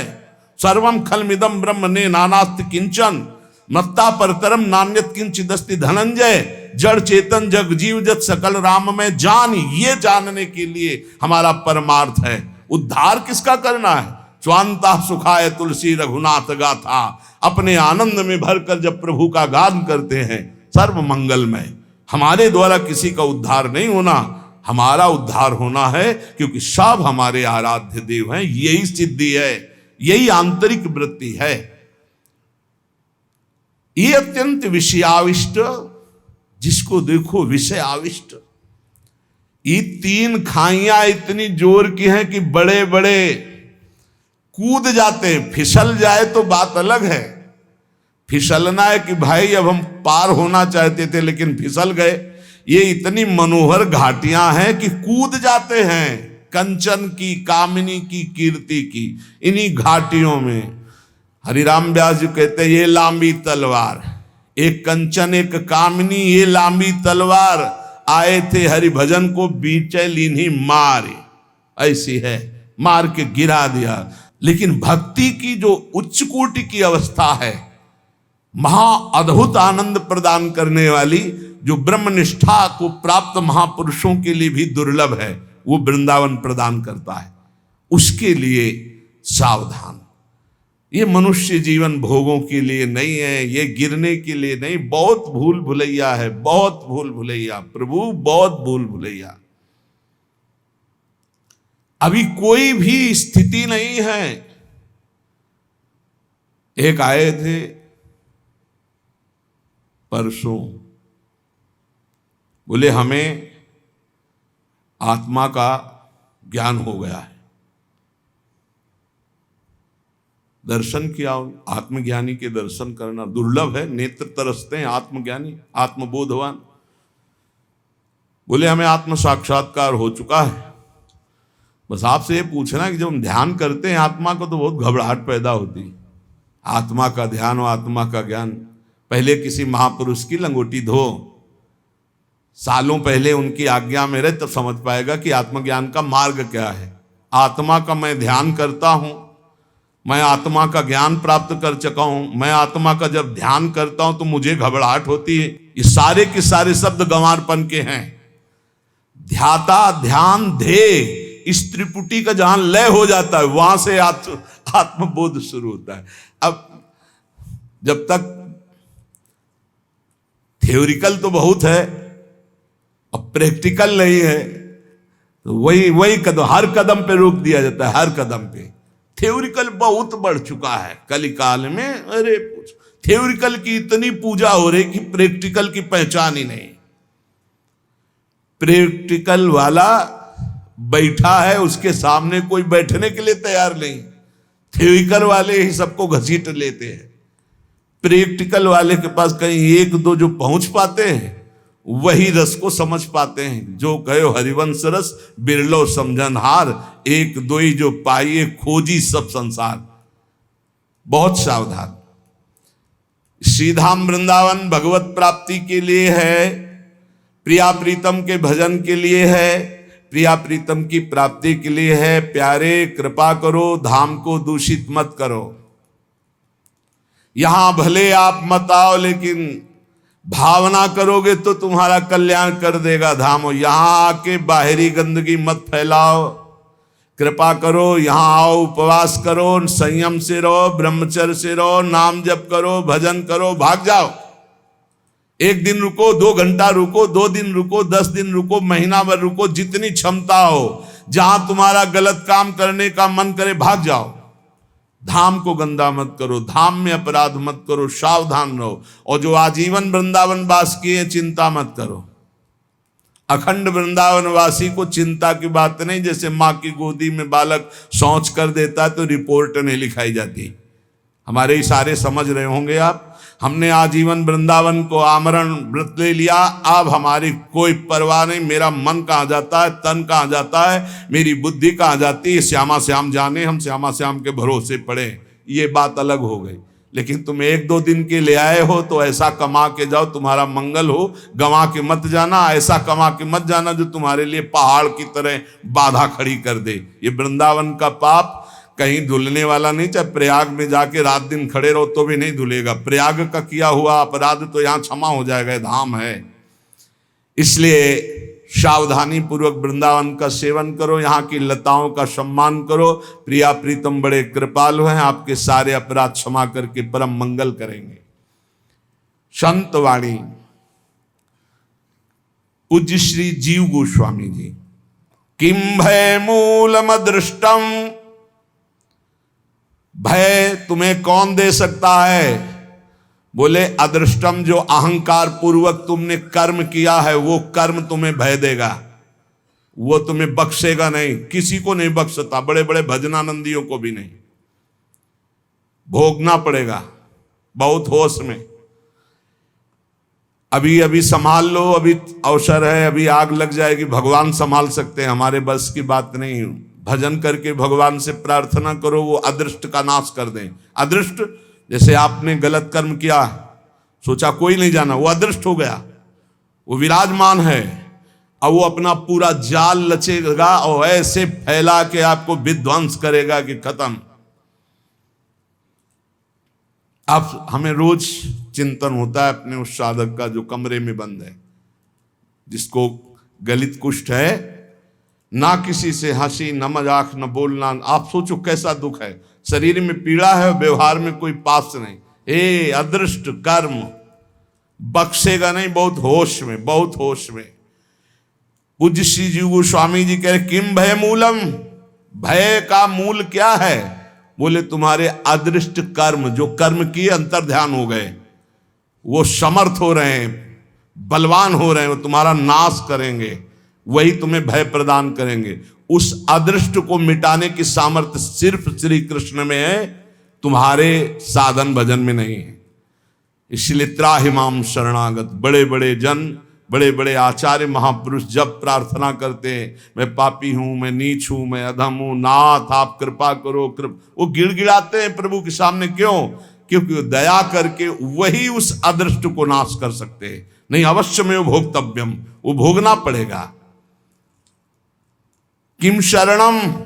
सर्वम खलमिदम ब्रह्म ने नानास्ति किंचन मत्ता परतरम नान्यत किंचिदस्ति धनंजय। जड़ चेतन जग जीव जत सकल राम में जान, ये जानने के लिए हमारा परमार्थ है। उद्धार किसका करना है? स्वांता सुखाय तुलसी रघुनाथ गाथा। अपने आनंद में भरकर जब प्रभु का गान करते हैं, सर्व मंगलमय। हमारे द्वारा किसी का उद्धार नहीं होना, हमारा उद्धार होना है, क्योंकि सब हमारे आराध्य देव हैं। यही सिद्धि है, यही आंतरिक वृत्ति है। ये अत्यंत विषयाविष्ट, जिसको देखो विषय आविष्ट। ये 3 खाइयां इतनी जोर की हैं कि बड़े बड़े कूद जाते हैं। फिसल जाए तो बात अलग है, फिसलना है कि भाई अब हम पार होना चाहते थे लेकिन फिसल गए। ये इतनी मनोहर घाटियां हैं कि कूद जाते हैं, कंचन की, कामिनी की, कीर्ति की, इन्हीं घाटियों में। हरिराम व्यास जी कहते हैं, ये लांबी तलवार, एक कंचन एक कामिनी, ये लांबी तलवार, आए थे हरि भजन को बीचे लीनी मारे। ऐसी है, मार के गिरा दिया। लेकिन भक्ति की जो उच्च कोटि की अवस्था है, महा अद्भुत आनंद प्रदान करने वाली, जो ब्रह्मनिष्ठा को प्राप्त महापुरुषों के लिए भी दुर्लभ है, वो वृंदावन प्रदान करता है। उसके लिए सावधान। ये मनुष्य जीवन भोगों के लिए नहीं है, ये गिरने के लिए नहीं। बहुत भूल भुलैया है, बहुत भूल भुलैया, प्रभु बहुत भूल भुलैया। अभी कोई भी स्थिति नहीं है। एक आए थे परसों बोले हमें आत्मा का ज्ञान हो गया है। दर्शन किया, आत्मज्ञानी के दर्शन करना दुर्लभ है, नेत्र तरसते हैं आत्मज्ञानी आत्मबोधवान। बोले हमें आत्म साक्षात्कार हो चुका है। बस आपसे ये पूछना कि जब हम ध्यान करते हैं आत्मा को तो बहुत घबराहट पैदा होती है। आत्मा का ध्यान और आत्मा का ज्ञान, पहले किसी महापुरुष की लंगोटी धो, सालों पहले उनकी आज्ञा में रहे तब समझ पाएगा कि आत्मज्ञान का मार्ग क्या है। आत्मा का मैं ध्यान करता हूं, मैं आत्मा का ज्ञान प्राप्त कर चुका हूं। मैं आत्मा का जब ध्यान करता हूं तो मुझे घबराहट होती है। ये सारे के सारे शब्द गंवारपन के हैं। ध्याता ध्यान ध्येय, इस त्रिपुटी का जहां लय हो जाता है वहां से आत्मबोध शुरू होता है। अब जब तक थ्योरिकल तो बहुत है और प्रैक्टिकल नहीं है तो वही कदम, हर कदम पे रोक दिया जाता है। हर कदम पे थ्योरिकल बहुत बढ़ चुका है कलिकाल में। अरे थ्योरिकल की इतनी पूजा हो रही कि प्रैक्टिकल की पहचान ही नहीं। प्रैक्टिकल वाला बैठा है, उसके सामने कोई बैठने के लिए तैयार नहीं। थ्योरिकल वाले ही सबको घसीट लेते हैं। प्रैक्टिकल वाले के पास कहीं एक दो जो पहुंच पाते हैं वही रस को समझ पाते हैं। जो कहो हरिवंश रस बिरलो समझनहार, एक दो ही जो पाइए खोजी सब संसार। बहुत सावधान। श्रीधाम वृंदावन भगवत प्राप्ति के लिए है, प्रिया प्रीतम के भजन के लिए है, प्रिया प्रीतम की प्राप्ति के लिए है। प्यारे कृपा करो, धाम को दूषित मत करो। यहां भले आप मत आओ लेकिन भावना करोगे तो तुम्हारा कल्याण कर देगा धाम। यहां आके बाहरी गंदगी मत फैलाओ, कृपा करो यहां आओ, उपवास करो, संयम से रहो, ब्रह्मचर्य से रहो, नाम जप करो, भजन करो, भाग जाओ। एक दिन रुको, 2 घंटा रुको, 2 दिन रुको, 10 दिन रुको, महीना भर रुको, जितनी क्षमता हो। जहां तुम्हारा गलत काम करने का मन करे भाग जाओ। धाम को गंदा मत करो, धाम में अपराध मत करो, सावधान रहो। और जो आजीवन वृंदावन वास किए चिंता मत करो। अखंड वृंदावन वासी को चिंता की बात नहीं। जैसे माँ की गोदी में बालक शौच कर देता है तो रिपोर्ट नहीं लिखाई जाती। हमारे इशारे समझ रहे होंगे आप। हमने आजीवन वृंदावन को आमरण व्रत ले लिया, अब हमारी कोई परवाह नहीं। मेरा मन कहाँ जाता है, तन कहाँ जाता है, मेरी बुद्धि कहाँ जाती है, श्यामा श्याम जाने, हम श्यामा श्याम के भरोसे पड़े। ये बात अलग हो गई। लेकिन तुम 1-2 दिन के ले आए हो तो ऐसा कमा के जाओ तुम्हारा मंगल हो। गंवा के मत जाना, ऐसा कमा के मत जाना जो तुम्हारे लिए पहाड़ की तरह बाधा खड़ी कर दे। ये वृंदावन का पाप कहीं धुलने वाला नहीं। चाहे प्रयाग में जाके रात दिन खड़े रहो तो भी नहीं धुलेगा। प्रयाग का किया हुआ अपराध तो यहाँ क्षमा हो जाएगा, धाम है। इसलिए सावधानी पूर्वक वृंदावन का सेवन करो, यहाँ की लताओं का सम्मान करो। प्रिया प्रीतम बड़े कृपालु हैं, आपके सारे अपराध क्षमा करके परम मंगल करेंगे। संत वाणी पूज्य श्री जीव गोस्वामी जी। किम भय मूलम दृष्टम, भय तुम्हें कौन दे सकता है? बोले अदृष्टम, जो अहंकार पूर्वक तुमने कर्म किया है वो कर्म तुम्हें भय देगा। वो तुम्हें बख्शेगा नहीं, किसी को नहीं बख्शता, बड़े बड़े भजनानंदियों को भी नहीं। भोगना पड़ेगा बहुत होश में। अभी अभी संभाल लो, अभी अवसर है, अभी आग लग जाएगी। भगवान संभाल सकते हैं, हमारे बस की बात नहीं। भजन करके भगवान से प्रार्थना करो वो अदृष्ट का नाश कर दें। अदृष्ट जैसे आपने गलत कर्म किया, सोचा कोई नहीं जाना, वो अदृष्ट हो गया, वो विराजमान है। अब वो अपना पूरा जाल लचेगा और ऐसे फैला के आपको विध्वंस करेगा कि खत्म। अब हमें रोज चिंतन होता है अपने उस साधक का जो कमरे में बंद है, जिसको गलित कुष्ठ है, ना किसी से हंसी, न मजाक, न बोलना। आप सोचो कैसा दुख है, शरीर में पीड़ा है, व्यवहार में कोई पास नहीं। हे अदृष्ट कर्म बख्शेगा नहीं, बहुत होश में, बहुत होश में। पूज्य श्री जीव गोस्वामी जी कह रहे किम भय मूलम, भय का मूल क्या है? बोले तुम्हारे अदृष्ट कर्म, जो कर्म किए अंतर ध्यान हो गए, वो समर्थ हो रहे हैं, बलवान हो रहे हैं, वो तुम्हारा नाश करेंगे, वही तुम्हें भय प्रदान करेंगे। उस अदृष्ट को मिटाने की सामर्थ्य सिर्फ श्री कृष्ण में है, तुम्हारे साधन भजन में नहीं है। इसलिए त्राहिमाम शरणागत, बड़े बड़े जन, बड़े बड़े आचार्य महापुरुष जब प्रार्थना करते हैं, मैं पापी हूं, मैं नीच हूं, मैं अधम हूं, नाथ आप कृपा करो, वो गिड़गिड़ाते हैं प्रभु के सामने। क्यों? क्योंकि वो दया करके वही उस अदृष्ट को नाश कर सकते हैं। नहीं, अवश्य में वो भोक्तव्यम, वो भोगना पड़ेगा। किम शरणम,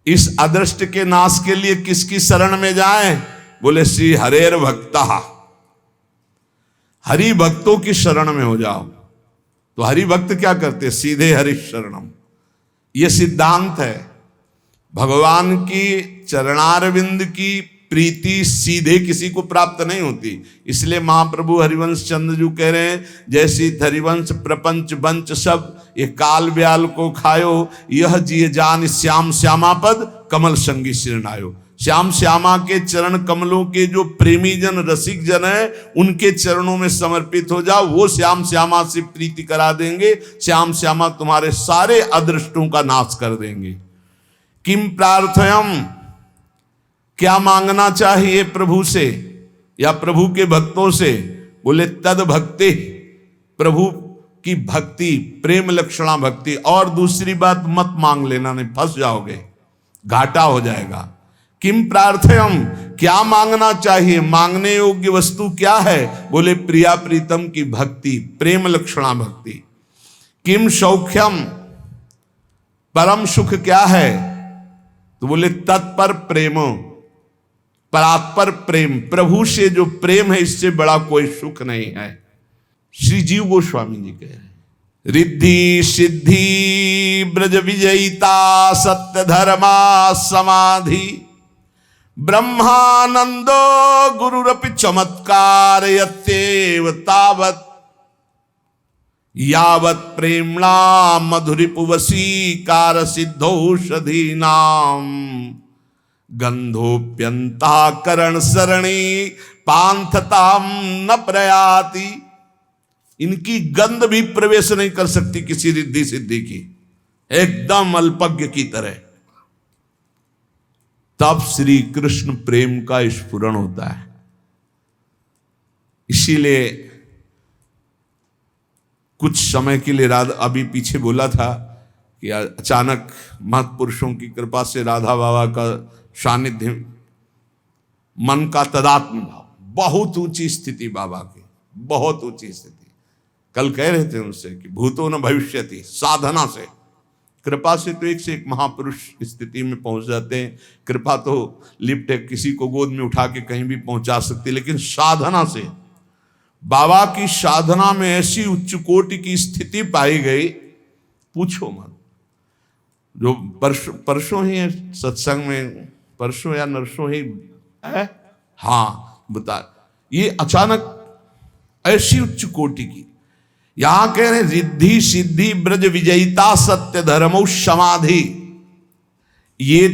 इस अदृष्ट के नाश के लिए किसकी शरण में जाएं? बोले श्री हरेर भक्ता, हरि भक्तों की शरण में हो जाओ। तो हरि भक्त क्या करते? सीधे हरि शरणम। यह सिद्धांत है। भगवान की चरणारविंद की प्रीति सीधे किसी को प्राप्त नहीं होती। इसलिए महाप्रभु हरिवंश चंद्र जी कह रहे हैं, जैसी हरिवंश प्रपंच बंच सब ये काल ब्याल को खायो, यह जिय जान श्याम श्यामापद कमल संगी सिरनायो। श्याम श्यामा के चरण कमलों के जो प्रेमी जन, रसिक जन है, उनके चरणों में समर्पित हो जाओ, वो श्याम श्यामा से प्रीति करा देंगे। श्याम श्यामा तुम्हारे सारे अदृष्टों का नाश कर देंगे। किम प्रार्थयम, क्या मांगना चाहिए प्रभु से या प्रभु के भक्तों से? बोले तद भक्ति, प्रभु की भक्ति, प्रेम लक्षणा भक्ति। और दूसरी बात मत मांग लेना, नहीं फंस जाओगे, घाटा हो जाएगा। किम प्रार्थयम, क्या मांगना चाहिए? मांगने योग्य वस्तु क्या है? बोले प्रिया प्रीतम की भक्ति, प्रेम लक्षणा भक्ति। किम सौख्यम, परम सुख क्या है? तो बोले तत्पर प्रेम, परात्पर प्रेम, प्रभु से जो प्रेम है, इससे बड़ा कोई सुख नहीं है। श्री जीव गोस्वामी जी कह रहे हैं, रिद्धि सिद्धि ब्रज विजयिता सत्य धर्मा समाधि ब्रह्मानंदो गुरुरपि चमत्कार यत्येव तावत् यावत् प्रेम्णा मधुरिपुवसीकार सिद्धौषधीनाम गंधोप्यंता करण सरणी पांथताम न प्रयाति। इनकी गंध भी प्रवेश नहीं कर सकती किसी रिद्धि सिद्धि की, एकदम अल्पज्ञ की तरह। तब श्री कृष्ण प्रेम का स्फुरण होता है। इसीलिए कुछ समय के लिए राधा, अभी पीछे बोला था कि अचानक महत्पुरुषों की कृपा से राधा बाबा का सानिध्य, मन का तदात्म भाव, बहुत ऊंची स्थिति बाबा की, बहुत ऊंची स्थिति। कल कह रहे थे उनसे कि भूतो न भविष्यति, साधना से, कृपा से तो एक से एक महापुरुष स्थिति में पहुंच जाते हैं। कृपा तो लिफ्ट है, किसी को गोद में उठा के कहीं भी पहुंचा सकती है, लेकिन साधना से, बाबा की साधना में ऐसी उच्च कोटि की स्थिति पाई गई, पूछो मत। जो परसों ही है सत्संग में, परसों या नरसों ही है, हाँ बता, ये अचानक ऐसी उच्च कोटि की। यहां कह रहे रिद्धि सिद्धि ब्रज विजयिता सत्य धर्मो समाधि। ये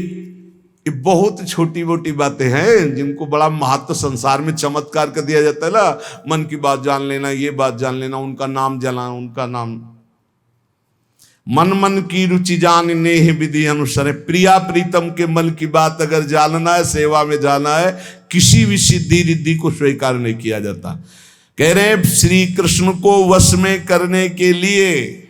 बहुत छोटी मोटी बातें हैं जिनको बड़ा महत्व संसार में चमत्कार कर दिया जाता है ना। मन की बात जान लेना, ये बात जान लेना, उनका नाम जाना, उनका नाम, मन मन की रुचि जानने ही विधि अनुसार। प्रिया प्रीतम के मन की बात अगर जानना है, सेवा में जाना है, किसी भी सिद्धि रिद्धि को स्वीकार नहीं किया जाता। कह रहे श्री कृष्ण को वश में करने के लिए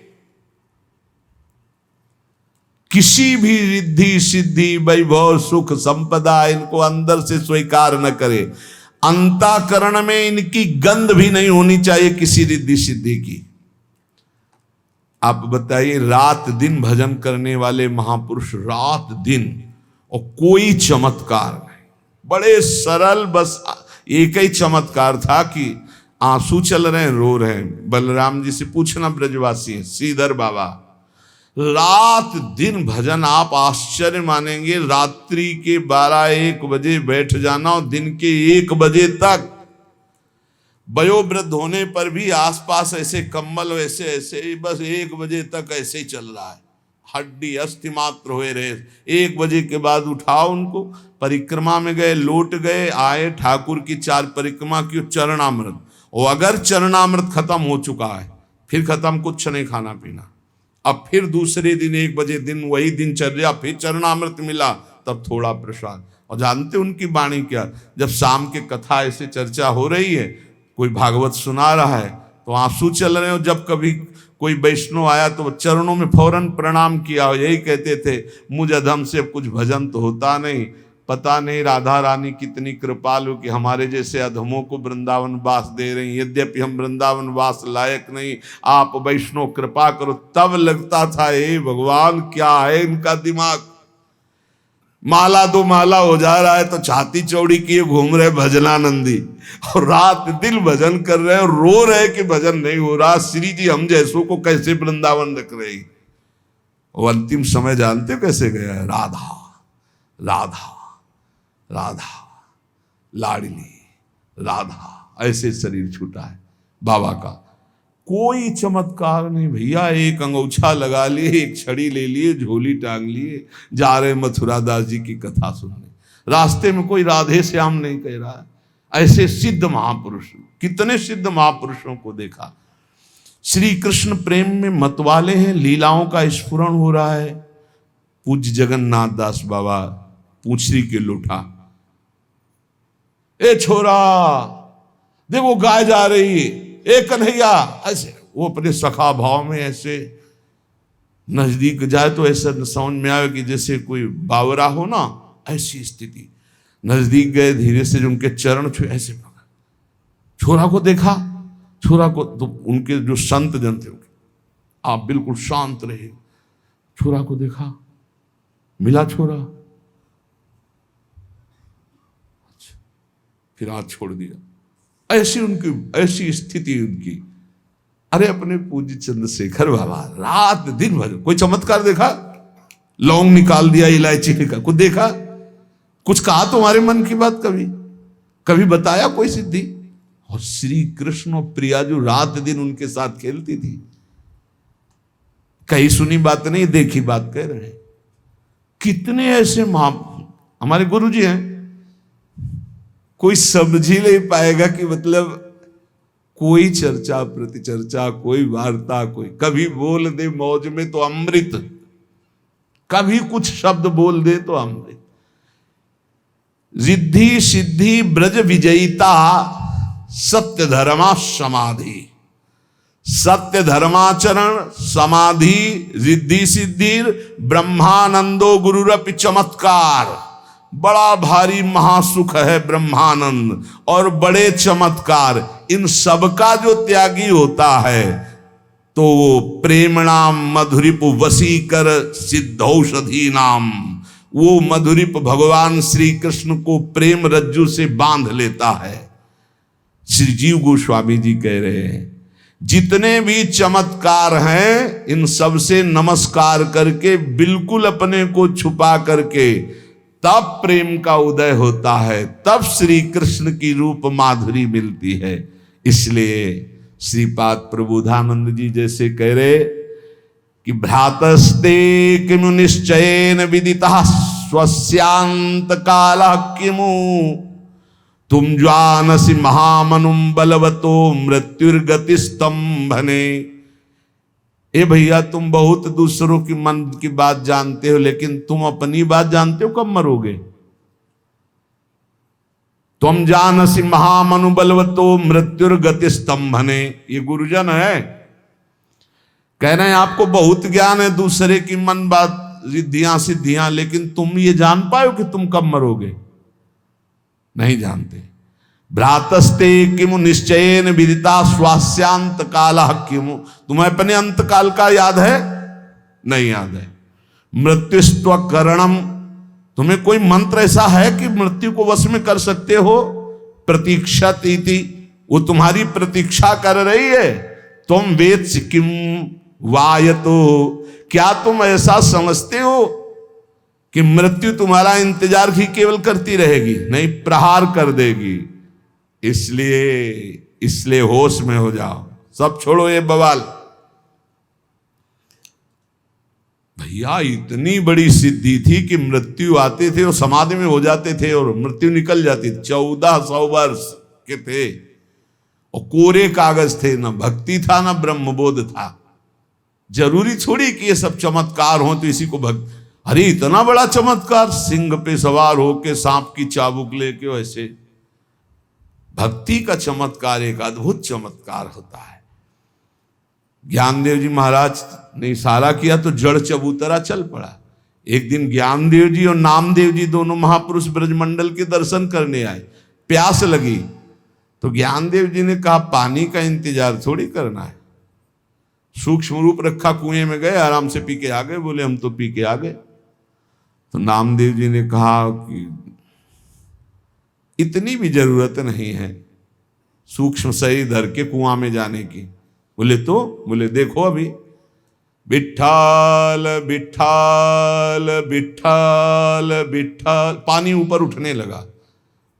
किसी भी रिद्धि सिद्धि वैभव सुख संपदा इनको अंदर से स्वीकार न करे। अंतःकरण में इनकी गंध भी नहीं होनी चाहिए किसी रिद्धि सिद्धि की। आप बताइए, रात दिन भजन करने वाले महापुरुष, रात दिन, और कोई चमत्कार नहीं, बड़े सरल, बस एक ही चमत्कार था कि आंसू चल रहे हैं, रो रहे हैं। बलराम जी से पूछना, ब्रजवासी है, श्रीधर बाबा, रात दिन भजन, आप आश्चर्य मानेंगे। रात्रि के 12-1 बजे बैठ जाना और दिन के 1 बजे तक, वयोवृद्ध होने पर भी आसपास ऐसे कंबल वैसे ऐसे, बस 1 बजे तक ऐसे ही चल रहा है, हड्डी अस्थि मात्र हुए रहे। 1 बजे के बाद उठाओ उनको, परिक्रमा में गए, लौट गए, आए, ठाकुर की 4 परिक्रमा की, चरणामृत, और अगर चरणामृत खत्म हो चुका है, फिर खत्म, कुछ नहीं खाना पीना। अब फिर दूसरे दिन 1 बजे दिन वही दिनचर्या, फिर चरणामृत मिला तब थोड़ा प्रसाद। और जानते उनकी वाणी क्या, जब शाम के कथा ऐसे चर्चा हो रही है, कोई भागवत सुना रहा है तो आंसू चल रहे हो, जब कभी कोई वैष्णव आया तो चरणों में फौरन प्रणाम किया, यही कहते थे मुझ अधम से कुछ भजन तो होता नहीं। पता नहीं राधा रानी कितनी कृपालु कि हमारे जैसे अधमों को वृंदावन वास दे रही। यद्यपि हम वृंदावन वास लायक नहीं, आप वैष्णव कृपा करो। तब लगता था हे भगवान क्या है इनका दिमाग, माला दो माला हो जा रहा है तो छाती चौड़ी किए घूम रहे भजनानंदी, और रात दिन भजन कर रहे हैं, रो रहे कि भजन नहीं हो रहा। श्री जी हम जैसों को कैसे वृंदावन रख रही। और अंतिम समय जानते हो कैसे गया है, राधा राधा राधा लाडली राधा, ऐसे शरीर छूटा है बाबा का। कोई चमत्कार नहीं भैया, एक अंगूछा लगा लिए, एक छड़ी ले लिए, झोली टांग लिए, जा रहे मथुरा दास जी की कथा सुनने। रास्ते में कोई राधे श्याम नहीं कह रहा है। ऐसे सिद्ध महापुरुष, कितने सिद्ध महापुरुषों को देखा। श्री कृष्ण प्रेम में मतवाले हैं, लीलाओं का स्फुरण हो रहा है। पूज्य जगन्नाथ दास बाबा पूंछरी के लोटा, ए छोरा देखो गाय जा रही है, ए कन्हैया, ऐसे वो अपने सखा भाव में ऐसे नजदीक जाए तो ऐसा समझ में आए कि जैसे कोई बावरा हो ना, ऐसी स्थिति। नजदीक गए, धीरे से जो उनके चरण छुए, ऐसे पकड़। छोरा को देखा, छोरा को तो उनके जो संत जन थे, आप बिल्कुल शांत रहे। छोरा को देखा, मिला छोरा, अच्छा, फिर हाथ छोड़ दिया। ऐसी उनकी, ऐसी स्थिति उनकी। अरे अपने पूज्य चंद्रशेखर बाबा रात दिन भर, कोई चमत्कार देखा? लौंग निकाल दिया, इलायची निकाल, कुछ देखा? कुछ कहा तुम्हारे मन की बात? कभी बताया कोई सिद्धि? और श्री कृष्ण और प्रिया जो रात दिन उनके साथ खेलती थी, कहीं सुनी बात नहीं, देखी बात कह रहे हैं। कितने ऐसे हमारे गुरु जी हैं, कोई समझ ही नहीं पाएगा कि मतलब कोई चर्चा प्रतिचर्चा, कोई वार्ता, कोई कभी बोल दे मौज में तो अमृत, कभी कुछ शब्द बोल दे तो अमृत। रिद्धि सिद्धि ब्रज विजयिता सत्य धर्मा समाधि, सत्य धर्माचरण समाधि रिद्धि सिद्धि ब्रह्मानंदो गुरुरपि चमत्कार। बड़ा भारी महासुख है ब्रह्मानंद और बड़े चमत्कार। इन सबका जो त्यागी होता है तो वो प्रेमणाम मधुरिप वसीकर सिद्धौषधि नाम, वो मधुरिप भगवान श्री कृष्ण को प्रेम रज्जु से बांध लेता है। श्री जीव गोस्वामी जी कह रहे हैं जितने भी चमत्कार हैं इन सब से नमस्कार करके, बिल्कुल अपने को छुपा करके तब प्रेम का उदय होता है, तब श्री कृष्ण की रूप माधुरी मिलती है। इसलिए श्रीपाद प्रबोधानंद जी जैसे कह रहे कि भ्रातस्ते किमु निश्चयेन विदितः स्वस्यांत कालः किमु, तुम जानसि महामनुम बलवतो मृत्युर्गति स्तंभने। ए भैया तुम बहुत दूसरों की मन की बात जानते हो, लेकिन तुम अपनी बात जानते हो कब मरोगे? तुम जानसि महामनु बलवतो मृत्युर्गति स्तंभने। ये गुरुजन है, कह रहे हैं आपको बहुत ज्ञान है दूसरे की मन बात रिद्धियां सिद्धियां, लेकिन तुम ये जान पाओ कि तुम कब मरोगे? नहीं जानते। भ्रातस्ते किमु निश्चयेन विदिता स्वास्यांत कालः किमु, तुम्हें अपने अंत काल का याद है? नहीं याद है। मृत्युस्त्व करणम, तुम्हें कोई मंत्र ऐसा है कि मृत्यु को वश में कर सकते हो? प्रतीक्षत इति, वो तुम्हारी प्रतीक्षा कर रही है। तुम वेद किम वायतो, क्या तुम ऐसा समझते हो कि मृत्यु तुम्हारा इंतजार ही केवल करती रहेगी? नहीं, प्रहार कर देगी। इसलिए होश में हो जाओ, सब छोड़ो ये बवाल। भैया इतनी बड़ी सिद्धि थी कि मृत्यु आते थे और समाधि में हो जाते थे और मृत्यु निकल जाती। 1400 वर्ष के थे और कोरे कागज थे, न भक्ति था न ब्रह्मबोध था। जरूरी थोड़ी कि ये सब चमत्कार हो तो इसी को भक्त। अरे इतना बड़ा चमत्कार, सिंह पे सवार होके सांप की चाबुक लेके, वैसे भक्ति का चमत्कार एक अद्भुत चमत्कार होता है। ज्ञानदेव जी महाराज ने इशारा किया तो जड़ चबूतरा चल पड़ा। एक दिन ज्ञानदेव जी और नामदेव जी दोनों महापुरुष ब्रजमंडल के दर्शन करने आए। प्यास लगी तो ज्ञानदेव जी ने कहा पानी का इंतजार थोड़ी करना है। सूक्ष्म रूप रखा, कुएं में गए, आराम से पी के आ गए। बोले हम तो पी के आ गए। तो नामदेव जी ने कहा कि इतनी भी जरूरत नहीं है सूक्ष्म शरीर धर के कुआं में जाने की। बोले देखो अभी विठ्ठल विठ्ठल विठ्ठल विठ्ठल, पानी ऊपर उठने लगा।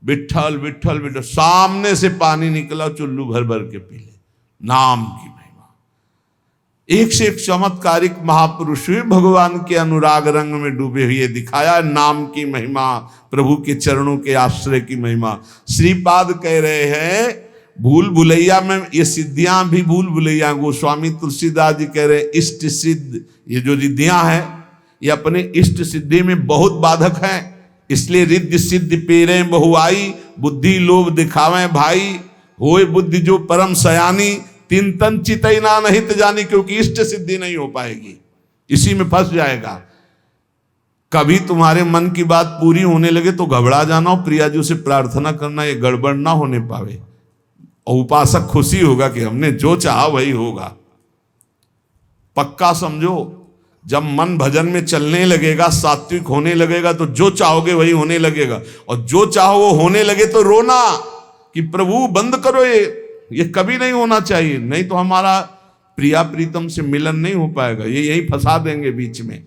विठ्ठल विठ्ठल विठ्ठल, सामने से पानी निकला, चुल्लू भर भर के पी ले। नाम की महिमा, एक से एक चमत्कारिक महापुरुष भगवान के अनुराग रंग में डूबे हुए दिखाया। नाम की महिमा, प्रभु के चरणों के आश्रय की महिमा। श्रीपाद कह रहे हैं भूल भुलैया में ये सिद्धियां भी भूल भुलैया। गोस्वामी तुलसीदास जी कह रहे हैं इष्ट सिद्ध, ये जो रिद्धियां हैं ये अपने इष्ट सिद्धि में बहुत बाधक हैं। इसलिए रिद्धि सिद्धि पेरे बहुआई, बुद्धि लोभ दिखावे भाई। होए बुद्धि जो परम सयानी, तीन तन चितई ना नहीं तो जानी। क्योंकि इष्ट सिद्धि नहीं हो पाएगी, इसी में फंस जाएगा। कभी तुम्हारे मन की बात पूरी होने लगे तो घबरा जाना और प्रियाजू से प्रार्थना करना ये गड़बड़ ना होने पावे। और उपासक खुशी होगा कि हमने जो चाहा वही होगा। पक्का समझो, जब मन भजन में चलने लगेगा, सात्विक होने लगेगा, तो जो चाहोगे वही होने लगेगा। और जो चाहो वो होने लगे तो रोना कि प्रभु बंद करो, ये कभी नहीं होना चाहिए। नहीं तो हमारा प्रिया प्रीतम से मिलन नहीं हो पाएगा। ये यही फंसा देंगे बीच में।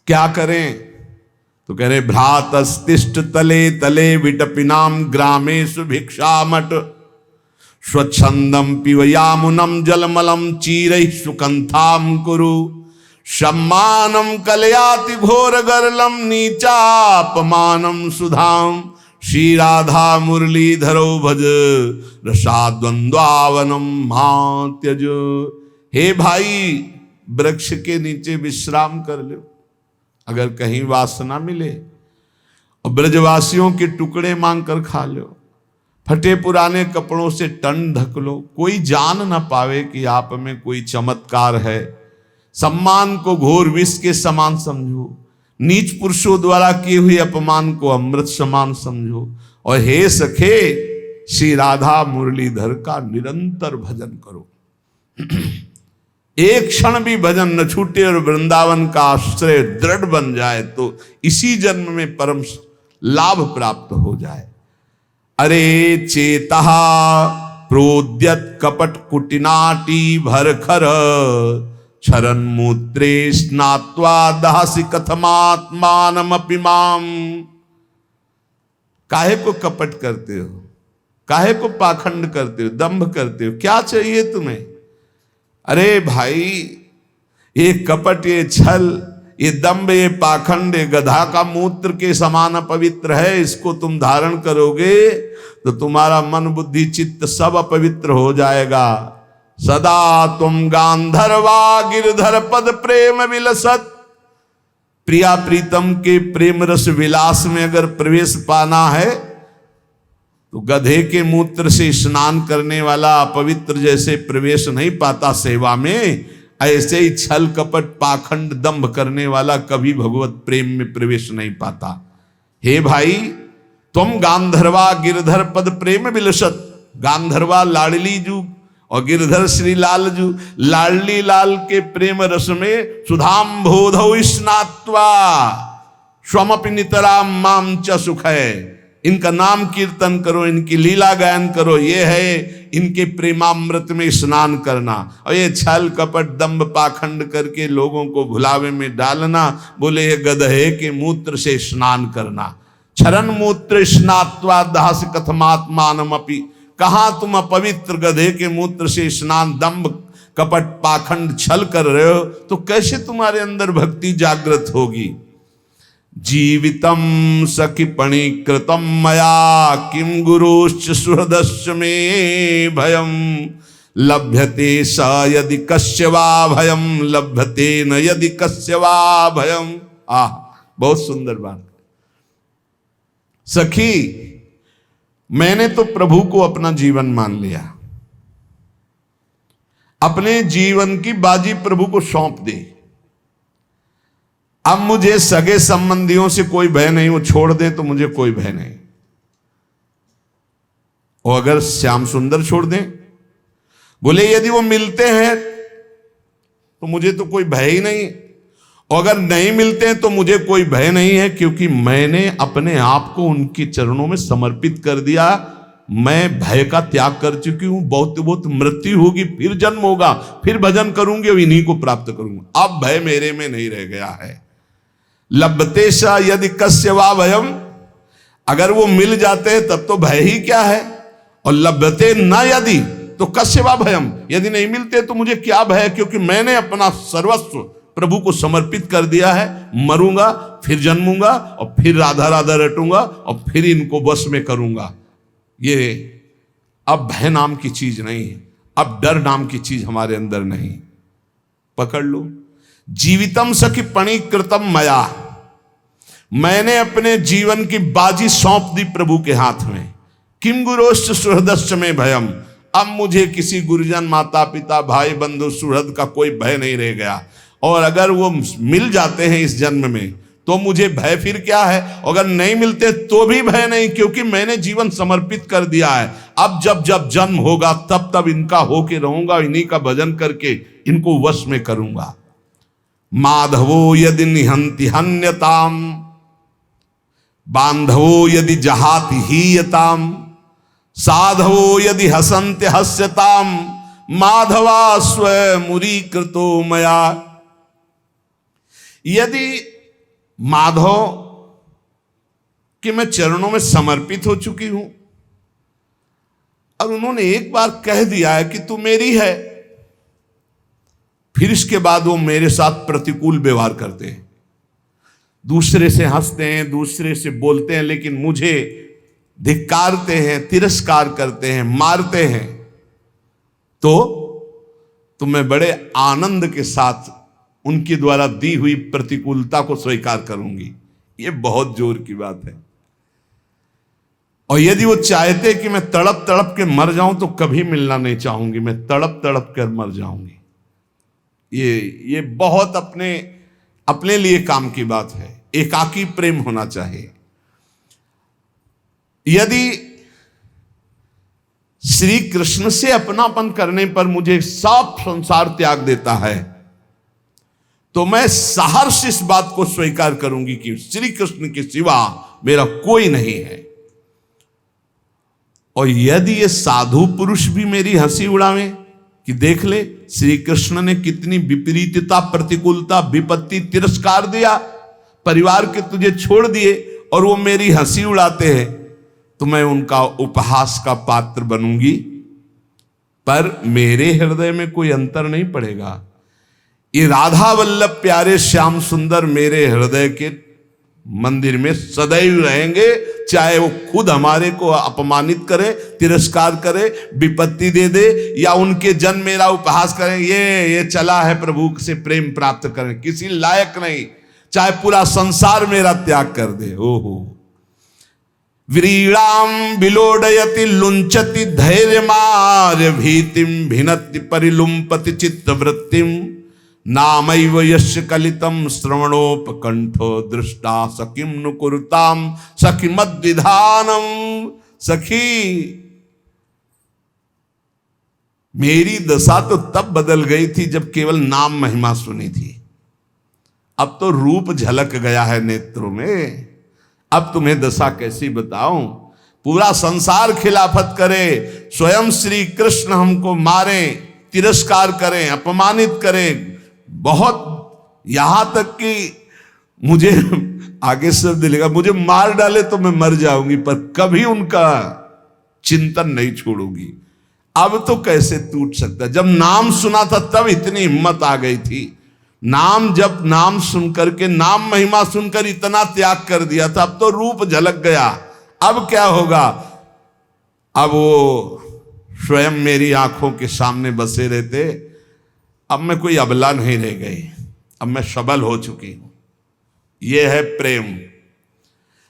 क्या करें? तो कह रहे भ्रातस्तिष्ठ तले तले विटपिनाम ग्रामेषु भिक्षामट स्वच्छंदम पिबयामुनम जलमलम चीरैः सुकंथाम कुरु सम्मानम कलयाति घोर गरलम नीचापमानम सुधाम श्री राधा मुरलीधरो भज रसाद्वंद्वावनम मात्यज। हे भाई, वृक्ष के नीचे विश्राम कर लो अगर कहीं वासना मिले, और ब्रजवासियों के टुकड़े मांग कर खा लो। फटे पुराने कपड़ों से तन ढक लो, कोई जान ना पावे कि आप में कोई चमत्कार है। सम्मान को घोर विष के समान समझो, नीच पुरुषों द्वारा किए हुए अपमान को अमृत समान समझो। और हे सखे, श्री राधा मुरलीधर का निरंतर भजन करो। एक क्षण भी भजन न छूटे और वृंदावन का आश्रय दृढ़ बन जाए तो इसी जन्म में परम लाभ प्राप्त हो जाए। अरे चेतः प्रोद्यत कपट कुटिनाटी भरखर क्षरन मूत्रे स्नात्वा दहसि कथमात्मानमपि माम। काहे को कपट करते हो, काहे को पाखंड करते हो, दंभ करते हो, क्या चाहिए तुम्हें? अरे भाई, ये कपट, ये छल, ये दंभ, ये पाखंड, ये गधा का मूत्र के समान अपवित्र है। इसको तुम धारण करोगे तो तुम्हारा मन बुद्धि चित्त सब अपवित्र हो जाएगा। सदा तुम गांधर्वा गिरधर पद प्रेम विलसत। प्रिया प्रीतम के प्रेम रस विलास में अगर प्रवेश पाना है तो गधे के मूत्र से स्नान करने वाला अपवित्र जैसे प्रवेश नहीं पाता सेवा में, ऐसे ही छल कपट पाखंड दंभ करने वाला कभी भगवत प्रेम में प्रवेश नहीं पाता। हे भाई, तुम गांधर्वा गिरधर पद प्रेम विलसत। गांधर्वा लाडली जू और गिरधर श्री लाल जू, लाडली लाल के प्रेम रस में सुधाम बोधौ स्नात्वा स्वमपि नितराम माम च सुख है। इनका नाम कीर्तन करो, इनकी लीला गायन करो, ये है इनके प्रेमामृत में स्नान करना। और ये छल कपट दंभ पाखंड करके लोगों को भुलावे में डालना, बोले ये गधे के मूत्र से स्नान करना। क्षरन मूत्र स्नात्वा दहसि कथमात्मानमपि। कहाँ तुम अपवित्र गधे के मूत्र से स्नान दंभ कपट पाखंड छल कर रहे हो, तो कैसे तुम्हारे अंदर भक्ति जागृत होगी? जीवितम सखि पणीकृतम मया किम गुरुश्च सुहृदस्य मे भयम लभ्यते स यदि कस्य वा भयम लभ्यते न यदि कस्य वा भयम। बहुत सुंदर बात। सखी, मैंने तो प्रभु को अपना जीवन मान लिया, अपने जीवन की बाजी प्रभु को सौंप दी। अब मुझे सगे संबंधियों से कोई भय नहीं, वो छोड़ दे तो मुझे कोई भय नहीं। और अगर श्याम सुंदर छोड़ दें, बोले यदि वो मिलते हैं तो मुझे तो कोई भय ही नहीं, और अगर नहीं मिलते हैं तो मुझे कोई भय नहीं है, क्योंकि मैंने अपने आप को उनके चरणों में समर्पित कर दिया। मैं भय का त्याग कर चुकी हूं। बहुत बहुत मृत्यु होगी, फिर जन्म होगा, फिर भजन करूंगी और इन्हीं को प्राप्त करूंगा। अब भय मेरे में नहीं रह गया है। लभते सा यदि कस्य वा भयम, अगर वो मिल जाते हैं तब तो भय ही क्या है, और लभते न यदि तो कस्य वा भयम, यदि नहीं मिलते तो मुझे क्या भय, क्योंकि मैंने अपना सर्वस्व प्रभु को समर्पित कर दिया है। मरूंगा, फिर जन्मूंगा, और फिर राधा राधा रटूंगा, और फिर इनको वश में करूंगा। ये अब भय नाम की चीज नहीं है, अब डर नाम की चीज हमारे अंदर नहीं। पकड़ लो। जीवितम सखि पणीकृतम मया, मैंने अपने जीवन की बाजी सौंप दी प्रभु के हाथ में। किम गुरोश्च सुहृदस्य में भयम, अब मुझे किसी गुरुजन, माता पिता, भाई बंधु, सुहृद का कोई भय नहीं रह गया। और अगर वो मिल जाते हैं इस जन्म में तो मुझे भय फिर क्या है, अगर नहीं मिलते तो भी भय नहीं, क्योंकि मैंने जीवन समर्पित कर दिया है। अब जब जब जन्म होगा तब तब इनका होके रहूंगा, इन्हीं का भजन करके इनको वश में करूंगा। माधवो यदि निहंति हन्यताम, बांधवो यदि जहाति हीयताम, साधवो यदि हसन्ते हस्यताम, माधवा स्वमुरी कृतो मया। यदि माधव कि मैं चरणों में समर्पित हो चुकी हूं, और उन्होंने एक बार कह दिया है कि तू मेरी है, फिर इसके बाद वो मेरे साथ प्रतिकूल व्यवहार करते हैं, दूसरे से हंसते हैं, दूसरे से बोलते हैं, लेकिन मुझे धिक्कारते हैं, तिरस्कार करते हैं, मारते हैं, तो मैं बड़े आनंद के साथ उनके द्वारा दी हुई प्रतिकूलता को स्वीकार करूंगी। ये बहुत जोर की बात है। और यदि वो चाहते कि मैं तड़प तड़प के मर जाऊं तो कभी मिलना नहीं चाहूंगी, मैं तड़प तड़प कर मर जाऊंगी। ये बहुत अपने लिए काम की बात है। एकाकी प्रेम होना चाहिए। यदि श्री कृष्ण से अपनापन करने पर मुझे सब संसार त्याग देता है तो मैं सहर्ष इस बात को स्वीकार करूंगी कि श्री कृष्ण के सिवा मेरा कोई नहीं है। और यदि ये साधु पुरुष भी मेरी हंसी उड़ावे कि देख ले श्री कृष्ण ने कितनी विपरीतता, प्रतिकूलता, विपत्ति, तिरस्कार दिया, परिवार के तुझे छोड़ दिए और वो मेरी हंसी उड़ाते हैं, तो मैं उनका उपहास का पात्र बनूंगी, पर मेरे हृदय में कोई अंतर नहीं पड़ेगा। ये राधा वल्लभ प्यारे श्याम सुंदर मेरे हृदय के मंदिर में सदैव रहेंगे, चाहे वो खुद हमारे को अपमानित करे, तिरस्कार करे, विपत्ति दे दे, या उनके जन मेरा उपहास करें। ये चला है प्रभु से प्रेम प्राप्त करें, किसी लायक नहीं, चाहे पूरा संसार मेरा त्याग कर दे। ओहो व्रीड़ाम विलोडयति लुंचति धैर्यमार्य भीतिम भिनति परिलुम्पति चित्तवृत्तिम नामैव यस्य कलितम श्रवणोपकंठो दृष्टा सखिम नुकुरुताम सखिमद्विधानम। सखी, मेरी दशा तो तब बदल गई थी जब केवल नाम महिमा सुनी थी। अब तो रूप झलक गया है नेत्रों में। अब तुम्हें दशा कैसी बताऊं। पूरा संसार खिलाफत करे, स्वयं श्री कृष्ण हमको मारे, तिरस्कार करें, अपमानित करें, बहुत, यहां तक कि मुझे आगे शब्द लिखा, मुझे मार डाले तो मैं मर जाऊंगी, पर कभी उनका चिंतन नहीं छोड़ूंगी। अब तो कैसे टूट सकता। जब नाम सुना था तब इतनी हिम्मत आ गई थी, नाम जब नाम सुनकर के नाम महिमा सुनकर इतना त्याग कर दिया था, अब तो रूप झलक गया। अब क्या होगा? अब वो स्वयं मेरी आंखों के सामने बसे रहते। अब मैं कोई अबला नहीं रह गई, अब मैं सबल हो चुकी हूं। यह है प्रेम।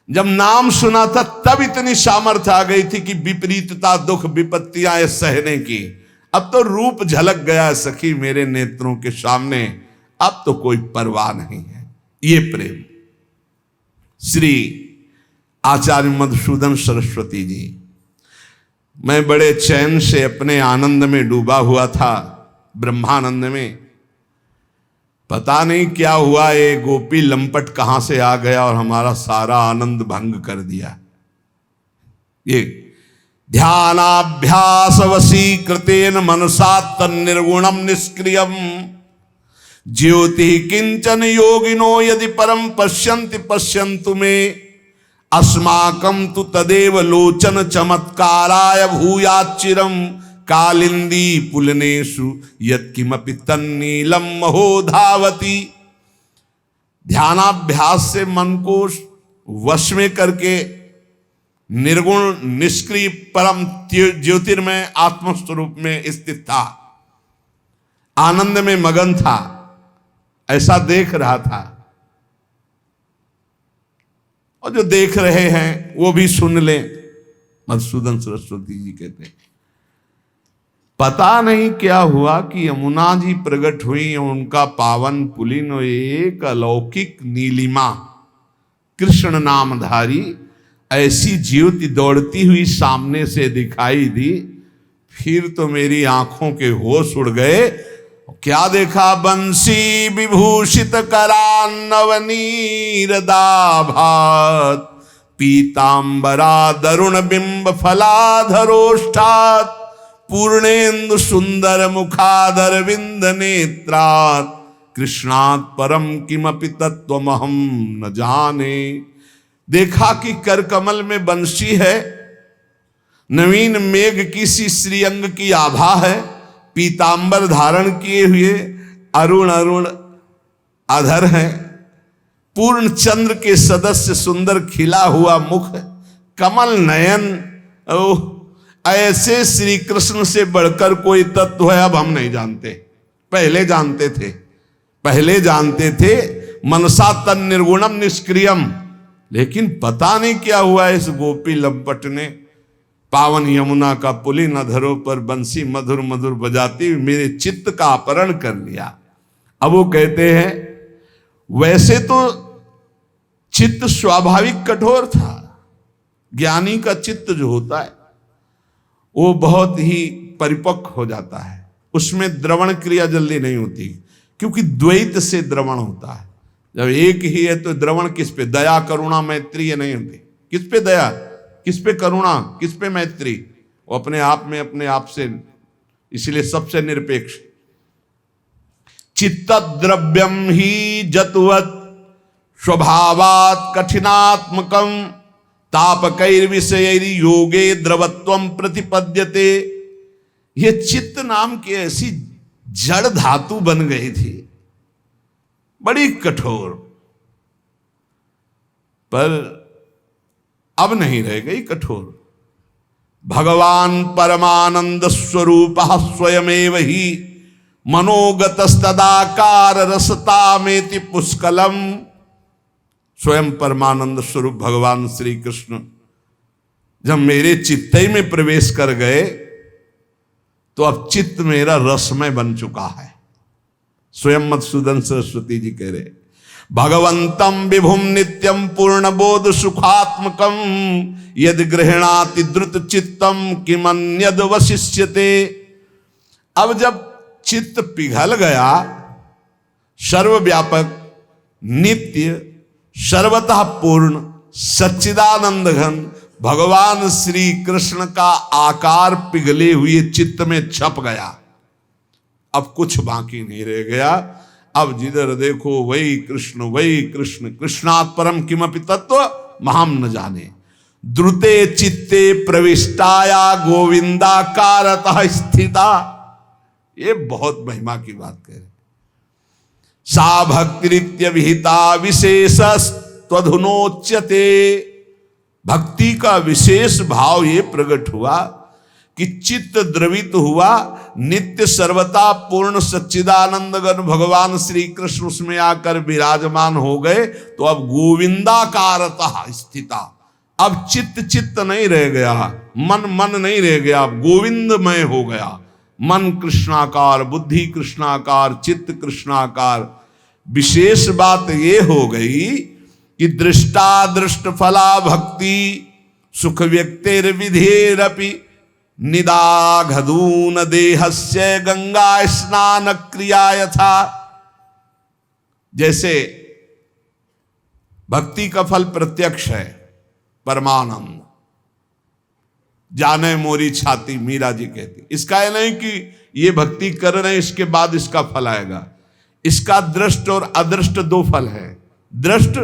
जब नाम सुना था तब इतनी सामर्थ्य आ गई थी कि विपरीतता, दुख, विपत्तियां सहने की। अब तो रूप झलक गया सखी मेरे नेत्रों के सामने, अब तो कोई परवाह नहीं है। ये प्रेम। श्री आचार्य मधुसूदन सरस्वती जी, मैं बड़े चैन से अपने आनंद में डूबा हुआ था, ब्रह्मानंद में। पता नहीं क्या हुआ, ये गोपी लंपट कहां से आ गया और हमारा सारा आनंद भंग कर दिया। ये ध्यानाभ्यास वशीकृतेन मनसा तन्निर्गुणम निष्क्रियम ज्योति किंचन योगिनो यदि परम पश्यन्ति पश्यन्तु मे अस्माकं तु तदेव लोचन चमत्काराय भूयाच्चिरम कालिंदी पुलनेषु यत्किमपि तन्नीलम महो धावती। ध्यानाभ्यास से मन को वश में करके निर्गुण निष्क्रिय परम ज्योतिर्मय आत्मस्वरूप में स्थित था, आनंद में मगन था, ऐसा देख रहा था। और जो देख रहे हैं वो भी सुन लें। मधुसूदन सरस्वती जी कहते हैं, पता नहीं क्या हुआ कि यमुना जी प्रकट हुई, उनका पावन पुलिन एक अलौकिक नीलिमा कृष्ण नामधारी ऐसी ज्योति दौड़ती हुई सामने से दिखाई दी। फिर तो मेरी आंखों के होश उड़ गए। क्या देखा? बंसी विभूषित करान्नवनीरदाभात पीतांबरा दरुण बिंब फलाधरोष्ठात पूर्णेन्दु सुंदर मुखादर विंद नेत्रात कृष्णात् परम किमपि तत्वमहम न जाने। देखा कि करकमल में बंसी है, नवीन मेघ की सी श्रीअंग की आभा है, पीतांबर धारण किए हुए अरुण अरुण अधर है, पूर्ण चंद्र के सदस्य सुंदर खिला हुआ मुख, कमल नयन। ओह, ऐसे श्री कृष्ण से बढ़कर कोई तत्व है अब हम नहीं जानते। पहले जानते थे, पहले जानते थे मनसा तन निर्गुणम निष्क्रियम। लेकिन पता नहीं क्या हुआ, इस गोपी लंपट ने पावन यमुना का पुलिन अधरों पर बंसी मधुर मधुर बजाती हुई मेरे चित्त का अपहरण कर लिया। अब वो कहते हैं, वैसे तो चित्त स्वाभाविक कठोर था। ज्ञानी का चित्त जो होता है वो बहुत ही परिपक्व हो जाता है, उसमें द्रवण क्रिया जल्दी नहीं होती, क्योंकि द्वैत से द्रवण होता है। जब एक ही है तो द्रवण किस पे? दया करुणा मैत्री ये नहीं होती। किस पे दया, किस पे करुणा, किस पे मैत्री? वो अपने आप में अपने आप से, इसलिए सबसे निरपेक्ष। चित्त द्रव्यम ही जतुवत स्वभावात कठिनात्मकम तापकैर विषयैर योगे द्रवत्वम प्रतिपद्यते। ये चित्त नाम की ऐसी जड़ धातु बन गई थी, बड़ी कठोर, पर अब नहीं रह गई कठोर। भगवान परमानंद स्वरूप स्वयमेव ही मनोगतस्तदाकार रसतामेति पुष्कलम। स्वयं परमानंद स्वरूप भगवान श्री कृष्ण जब मेरे चित्त में प्रवेश कर गए तो अब चित्त मेरा रसमय बन चुका है। स्वयं मधुसूदन सरस्वती जी कह रहे, भगवंतम विभुम नित्यम पूर्ण बोध सुखात्मकम यद गृहणाति द्रुत चित्तम किमन्यद वशिष्यते। अब जब चित्त पिघल गया, सर्वव्यापक नित्य सर्वतः पूर्ण सच्चिदानंद घन भगवान श्री कृष्ण का आकार पिघले हुए चित्त में छप गया, अब कुछ बाकी नहीं रह गया। अब जिधर देखो वही कृष्ण, वही कृष्ण, कृष्णात् परम किमपि तत्व महाम न जाने। द्रुते चित्ते प्रविष्टाया गोविंदाकारतः स्थिता। ये बहुत महिमा की बात कह रहे। सा भक्तिरित्य विहिता विशेष त्वधुनोच्यते। भक्ति का विशेष भाव ये प्रकट हुआ कि चित्त द्रवित हुआ, नित्य सर्वता पूर्ण सच्चिदानंदगण भगवान श्री कृष्ण उसमें आकर विराजमान हो गए। तो अब गोविंदाकारतः स्थिता, अब चित्त नहीं रह गया, मन नहीं रह गया, अब गोविंदमय हो गया। मन कृष्णाकार, बुद्धि कृष्णाकार, चित्त कृष्णाकार। विशेष बात ये हो गई कि दृष्टा दृष्ट फला भक्ति सुख व्यक्तिर्विधेरपि निदाघदून देहस्य गंगा स्नान क्रिया यथा। जैसे भक्ति का फल प्रत्यक्ष है, परमानंद जाने मोरी छाती, मीरा जी कहती। इसका यह नहीं कि ये भक्ति कर रहे हैं इसके बाद इसका फल आएगा। इसका दृष्ट और अदृष्ट दो फल है। दृष्ट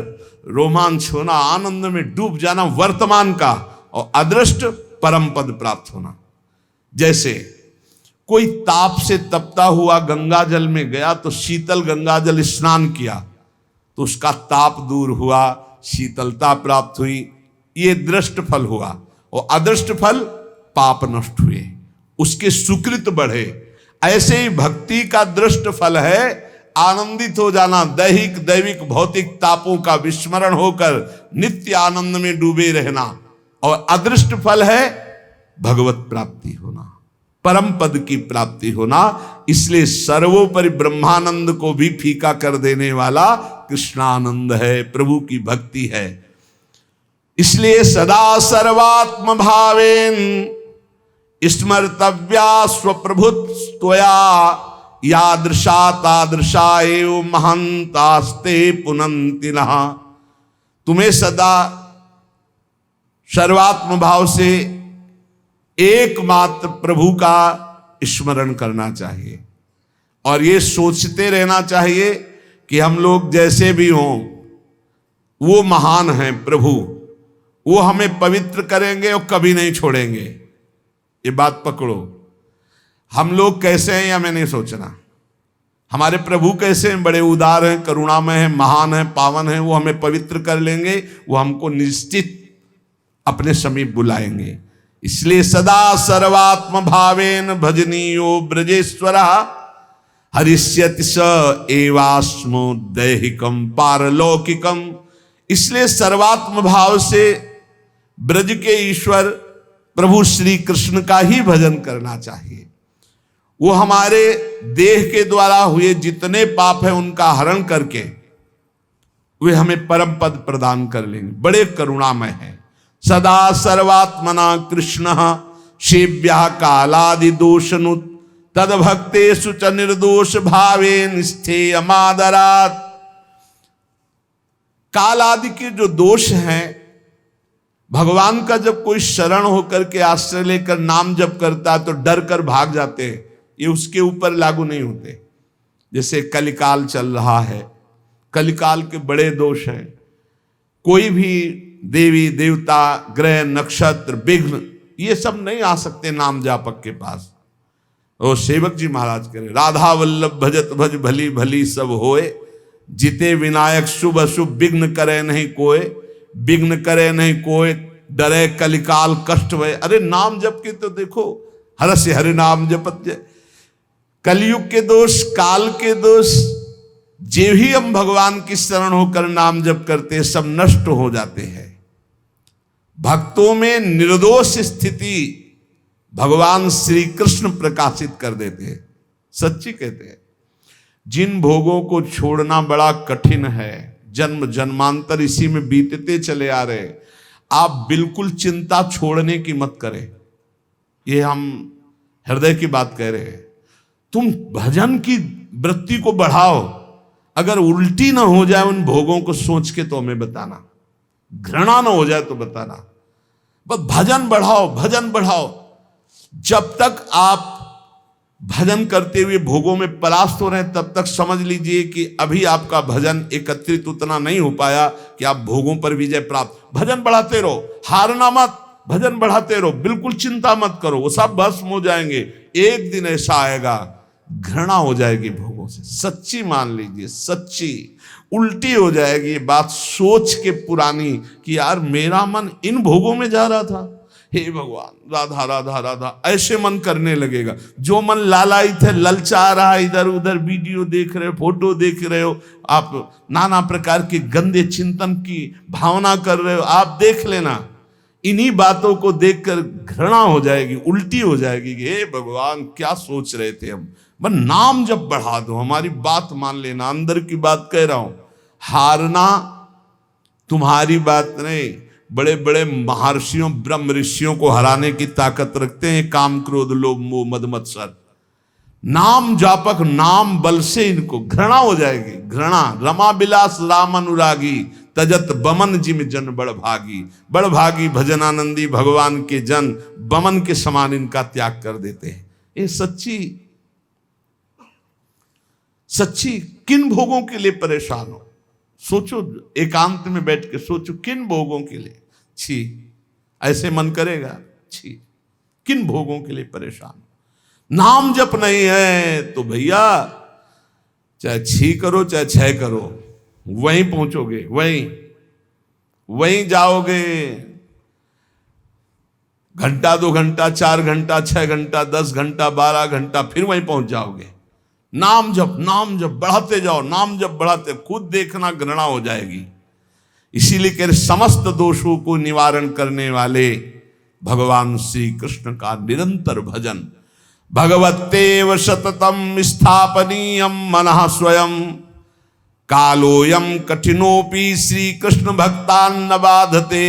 रोमांच होना, आनंद में डूब जाना वर्तमान का, और अदृष्ट परम पद प्राप्त होना। जैसे कोई ताप से तपता हुआ गंगा जल में गया तो शीतल गंगा जल स्नान किया तो उसका ताप दूर हुआ, शीतलता प्राप्त हुई, ये दृष्ट फल हुआ। और अदृष्ट फल पाप नष्ट हुए, उसके सुकृत बढ़े। ऐसे ही भक्ति का दृष्ट फल है आनंदित हो जाना, दैहिक दैविक भौतिक तापों का विस्मरण होकर नित्य आनंद में डूबे रहना। और अदृष्ट फल है भगवत प्राप्ति होना, परम पद की प्राप्ति होना। इसलिए सर्वोपरि ब्रह्मानंद को भी फीका कर देने वाला कृष्णानंद है, प्रभु की भक्ति है। इसलिए सदा सर्वात्म भावेन स्मर्तव्या स्वप्रभुत्वया यादृशा तादृशा एव महंतास्ते पुनन्ति नः। तुम्हें सदा सर्वात्म भाव से एकमात्र प्रभु का स्मरण करना चाहिए और ये सोचते रहना चाहिए कि हम लोग जैसे भी हों वो महान हैं प्रभु, वो हमें पवित्र करेंगे और कभी नहीं छोड़ेंगे। ये बात पकड़ो। हम लोग कैसे हैं या मैं नहीं सोचना, हमारे प्रभु कैसे हैं, बड़े उदार हैं, करुणामय हैं, महान हैं, पावन हैं, वो हमें पवित्र कर लेंगे, वो हमको निश्चित अपने समीप बुलाएंगे। इसलिए सदा सर्वात्म भावेन भजनीयो ब्रजेश्वरा हरिष्यति स एवास्मो दैहिकम पारलौकिकम। इसलिए सर्वात्म भाव से ब्रज के ईश्वर प्रभु श्री कृष्ण का ही भजन करना चाहिए। वो हमारे देह के द्वारा हुए जितने पाप हैं उनका हरण करके वे हमें परम पद प्रदान कर लेंगे। बड़े करुणामय हैं। सदा सर्वात्मना कृष्ण सेव्या कालादि दोषनुत तद भक्तेषु च निर्दोष भावेन स्थेयमादरात्। काल आदि के जो दोष हैं, भगवान का जब कोई शरण होकर के आश्रय लेकर नाम जप करता है तो डर कर भाग जाते हैं, ये उसके ऊपर लागू नहीं होते। जैसे कलिकाल चल रहा है, कलिकाल के बड़े दोष हैं। कोई भी देवी देवता ग्रह नक्षत्र विघ्न ये सब नहीं आ सकते नाम जापक के पास। और सेवक जी महाराज कह रहे राधा वल्लभ भजत भज भली भली सब होए, जिते विनायक शुभ अशुभ विघ्न करे नहीं कोय, विघ्न करे नहीं कोय डरे कलिकाल कष्ट भय। अरे नाम जप के तो देखो, हर से हरि नाम जपत जय। कलयुग के दोष, काल के दोष, जे भी हम भगवान की शरण होकर नाम जप करते सब नष्ट हो जाते हैं। भक्तों में निर्दोष स्थिति भगवान श्री कृष्ण प्रकाशित कर देते हैं। सच्ची कहते हैं, जिन भोगों को छोड़ना बड़ा कठिन है, जन्म जन्मांतर इसी में बीतते चले आ रहे, आप बिल्कुल चिंता छोड़ने की मत करें। ये हम हृदय की बात कह रहे हैं। तुम भजन की वृत्ति को बढ़ाओ। अगर उल्टी ना हो जाए उन भोगों को सोच के तो हमें बताना, घृणा ना हो जाए तो बताना। बस भजन बढ़ाओ, भजन बढ़ाओ। जब तक आप भजन करते हुए भोगों में परास्त हो रहे हैं तब तक समझ लीजिए कि अभी आपका भजन एकत्रित उतना नहीं हो पाया कि आप भोगों पर विजय प्राप्त। भजन बढ़ाते रहो, हारना मत, भजन बढ़ाते रहो, बिल्कुल चिंता मत करो, वो सब भस्म हो जाएंगे। एक दिन ऐसा आएगा घृणा हो जाएगी भोगों से, सच्ची मान लीजिए, सच्ची। उल्टी हो जाएगी ये बात सोच के पुरानी कि यार मेरा मन इन भोगों में जा रहा था, हे भगवान राधा राधा राधा, ऐसे मन करने लगेगा। जो मन लालायित है, ललचा रहा है, इधर उधर वीडियो देख रहे हो, फोटो देख रहे हो, आप नाना प्रकार के गंदे चिंतन की भावना कर रहे हो, आप देख लेना, इन्हीं बातों को देखकर घृणा हो जाएगी, उल्टी हो जाएगी कि हे भगवान क्या सोच रहे थे हम। बस नाम जब बढ़ा दो, हमारी बात मान लेना, अंदर की बात कह रहा हूं। हारना तुम्हारी बात नहीं, बड़े बड़े महर्षियों ब्रह्म ऋषियों को हराने की ताकत रखते हैं काम क्रोध लोभ मोह मद मत्सर। नाम जापक, नाम बल से इनको घृणा हो जाएगी, घृणा। रमा बिलास राम अनुरागी, तजत बमन जिम जन बड़ भागी। बड़ भागी भजनानंदी भगवान के जन बमन के समान इनका त्याग कर देते हैं। ये सच्ची किन भोगों के लिए परेशान हो? सोचो, एकांत में बैठ के सोचो, किन भोगों के लिए? छी, ऐसे मन करेगा, छी, किन भोगों के लिए परेशान? नाम जप नहीं है तो भैया चाहे छी करो चाहे छह करो, वहीं पहुंचोगे, वहीं जाओगे। घंटा 2 घंटा 4 घंटा 6 घंटा 10 घंटा 12 घंटा फिर वहीं पहुंच जाओगे। नाम जप बढ़ाते जाओ, नाम जप बढ़ाते, खुद देखना घृणा हो जाएगी। इसीलिए कह समस्त दोषों को निवारण करने वाले भगवान श्री कृष्ण का निरंतर भजन। भगवतेव सततम स्थापनीयम मनः स्वयं, कालोयम कठिनोपि श्री कृष्ण भक्तान बाधते।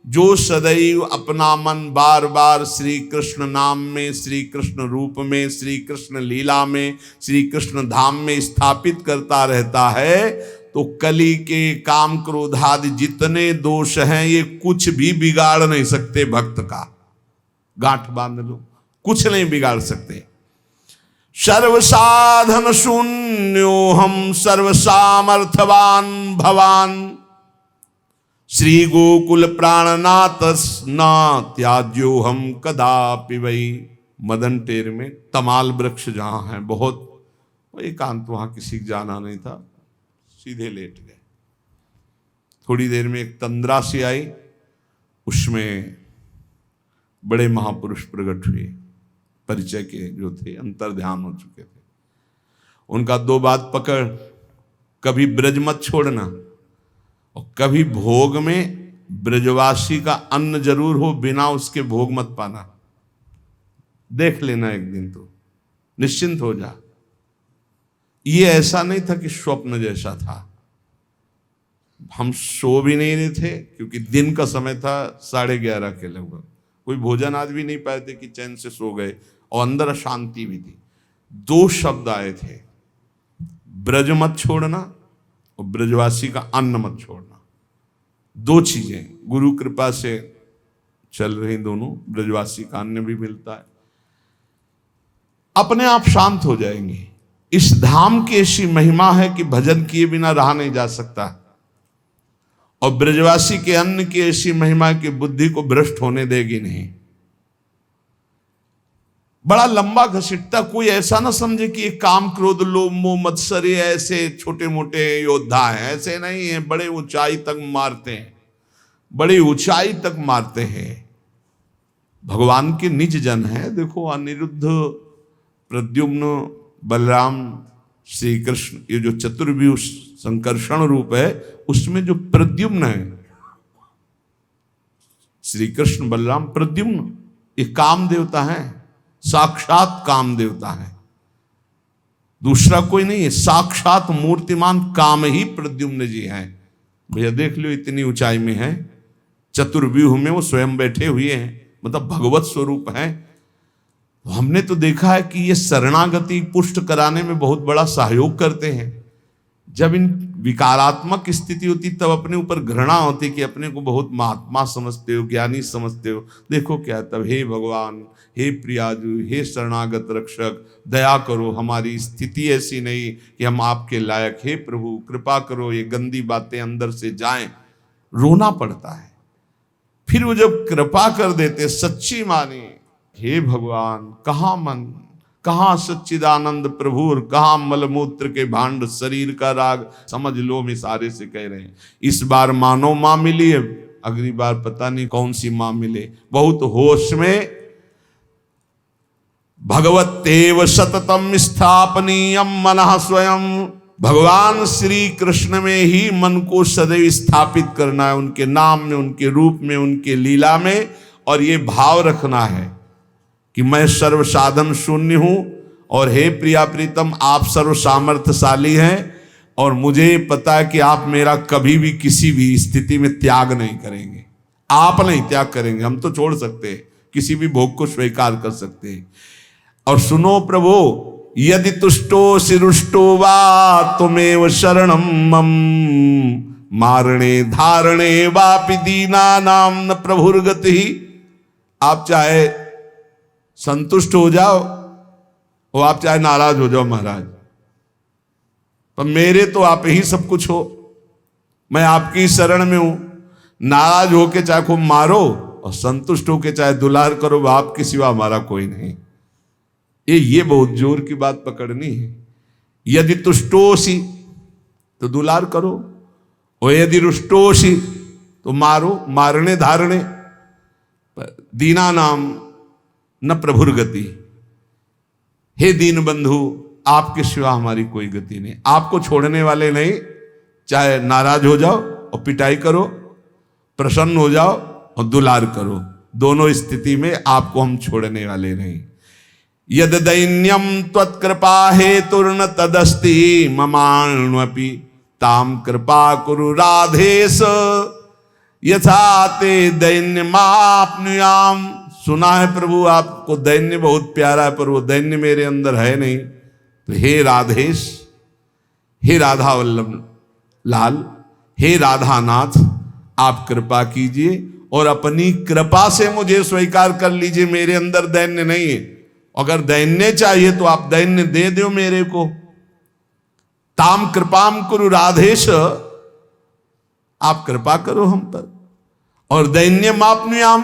जो सदैव अपना मन बार बार श्री कृष्ण नाम में, श्री कृष्ण रूप में, श्री कृष्ण लीला में, श्री कृष्ण धाम में स्थापित करता रहता है, तो कली के काम क्रोधादि जितने दोष हैं ये कुछ भी बिगाड़ नहीं सकते भक्त का। गांठ बांध लो, कुछ नहीं बिगाड़ सकते। सर्व साधन शून्यो हम सर्व सामर्थवान भवान, श्री गोकुल प्राणनाथ न त्याज्यो हम कदापि वही। मदन टेर में तमाल वृक्ष जहां है बहुत, एकांत, वहां किसी को जाना नहीं था, सीधे लेट गए। थोड़ी देर में एक तंद्रा सी आई, उसमें बड़े महापुरुष प्रकट हुए, परिचय के जो थे, अंतर ध्यान हो चुके थे। उनका 2 बात पकड़, कभी ब्रज मत छोड़ना और कभी भोग में ब्रजवासी का अन्न जरूर हो, बिना उसके भोग मत पाना। देख लेना एक दिन, तो निश्चिंत हो जा। ये ऐसा नहीं था कि स्वप्न जैसा था। हम सो भी नहीं रहे थे क्योंकि दिन का समय था, 11:30 के लगभग। कोई भोजन आज भी नहीं पाए थे कि चैन से सो गए, और अंदर अशांति भी थी। 2 शब्द आए थे, ब्रज मत छोड़ना और ब्रजवासी का अन्न मत छोड़ना। 2 चीजें गुरु कृपा से चल रही दोनों। ब्रजवासी का अन्न भी मिलता है, अपने आप शांत हो जाएंगे। इस धाम की ऐसी महिमा है कि भजन किए बिना रहा नहीं जा सकता, और ब्रजवासी के अन्न की ऐसी महिमा की बुद्धि को भ्रष्ट होने देगी नहीं। बड़ा लंबा घसीटता, कोई ऐसा ना समझे कि ये काम क्रोध लोभ मोह मत्सर ऐसे छोटे मोटे योद्धा हैं, ऐसे नहीं है। बड़े ऊंचाई तक मारते हैं, बड़ी ऊंचाई तक मारते हैं। भगवान के निज जन है। देखो अनिरुद्ध, प्रद्युम्न, बलराम, श्री कृष्ण, ये जो चतुर्व्यूह संकर्षण रूप है, उसमें जो प्रद्युम्न है, श्री कृष्ण बलराम प्रद्युम्न, ये काम देवता है, साक्षात काम देवता है, दूसरा कोई नहीं है। साक्षात मूर्तिमान काम ही प्रद्युम्न जी हैं। भैया देख लो, इतनी ऊंचाई में है, चतुर्व्यूह में वो स्वयं बैठे हुए हैं, मतलब भगवत स्वरूप है। तो हमने तो देखा है कि ये शरणागति पुष्ट कराने में बहुत बड़ा सहयोग करते हैं। जब इन विकारात्मक स्थिति होती तब अपने ऊपर घृणा होती कि अपने को बहुत महात्मा समझते हो, ज्ञानी समझते हो। देखो क्या, तब हे भगवान, हे प्रियाजू, हे शरणागत रक्षक, दया करो, हमारी स्थिति ऐसी नहीं कि हम आपके लायक, हे प्रभु कृपा करो, ये गंदी बातें अंदर से जाएं। रोना पड़ता है। फिर वो जब कृपा कर देते, सच्ची माने, हे भगवान, कहाँ मन, कहाँ सच्चिदानंद प्रभु और कहाँ मलमूत्र के भांड, शरीर का राग, समझ लो हम इशारे से कह रहे हैं। इस बार मानो माँ मिली है, अगली बार पता नहीं कौन सी माँ मिले। बहुत होश में भगवतेव सततम स्थापनीयम मनः स्वयं, भगवान श्री कृष्ण में ही मन को सदैव स्थापित करना है, उनके नाम में, उनके रूप में, उनके लीला में। और ये भाव रखना है कि मैं सर्व साधन शून्य हूं और हे प्रिया प्रीतम आप सर्व सामर्थ्यशाली हैं और मुझे पता है कि आप मेरा कभी भी किसी भी स्थिति में त्याग नहीं करेंगे। आप नहीं त्याग करेंगे, हम तो छोड़ सकते हैं, किसी भी भोग को स्वीकार कर सकते हैं। और सुनो प्रभु, यदि तुष्टोऽसि रुष्टो वा त्वमेव शरणं मम, मारणे धारणे वापि दीनानां न प्रभुर्गतिः। आप चाहे संतुष्ट हो जाओ और आप चाहे नाराज हो जाओ महाराज, पर मेरे तो आप ही सब कुछ हो, मैं आपकी शरण में हूं। नाराज होके चाहे खूब मारो और संतुष्ट होके चाहे दुलार करो, आपके सिवा हमारा कोई नहीं। ये बहुत जोर की बात पकड़नी है। यदि तुष्टोषि तो दुलार करो और यदि रुष्टोषि तो मारो, मारने धारणे। दीना नाम न प्रभुर गति, हे दीन बंधु आपके सिवा हमारी कोई गति नहीं, आपको छोड़ने वाले नहीं। चाहे नाराज हो जाओ और पिटाई करो, प्रसन्न हो जाओ और दुलार करो, दोनों स्थिति में आपको हम छोड़ने वाले नहीं। यद दैन्यम त्वत्कृपा हेतुर्न तदस्ति ममाण्वपि ताम कृपा कुरु राधेश यथा ते दैन्य माप्नुयाम। सुना है प्रभु आपको दैन्य बहुत प्यारा है, पर वो दैन्य मेरे अंदर है नहीं। तो हे राधेश, हे राधा वल्लभ लाल, हे राधानाथ, आप कृपा कीजिए और अपनी कृपा से मुझे स्वीकार कर लीजिए। मेरे अंदर दैन्य नहीं है, अगर दैन्य चाहिए तो आप दैन्य दे दो मेरे को। ताम कृपाम कुरु राधेश, आप कृपा करो हम पर। और दैन्य मापनुयाम,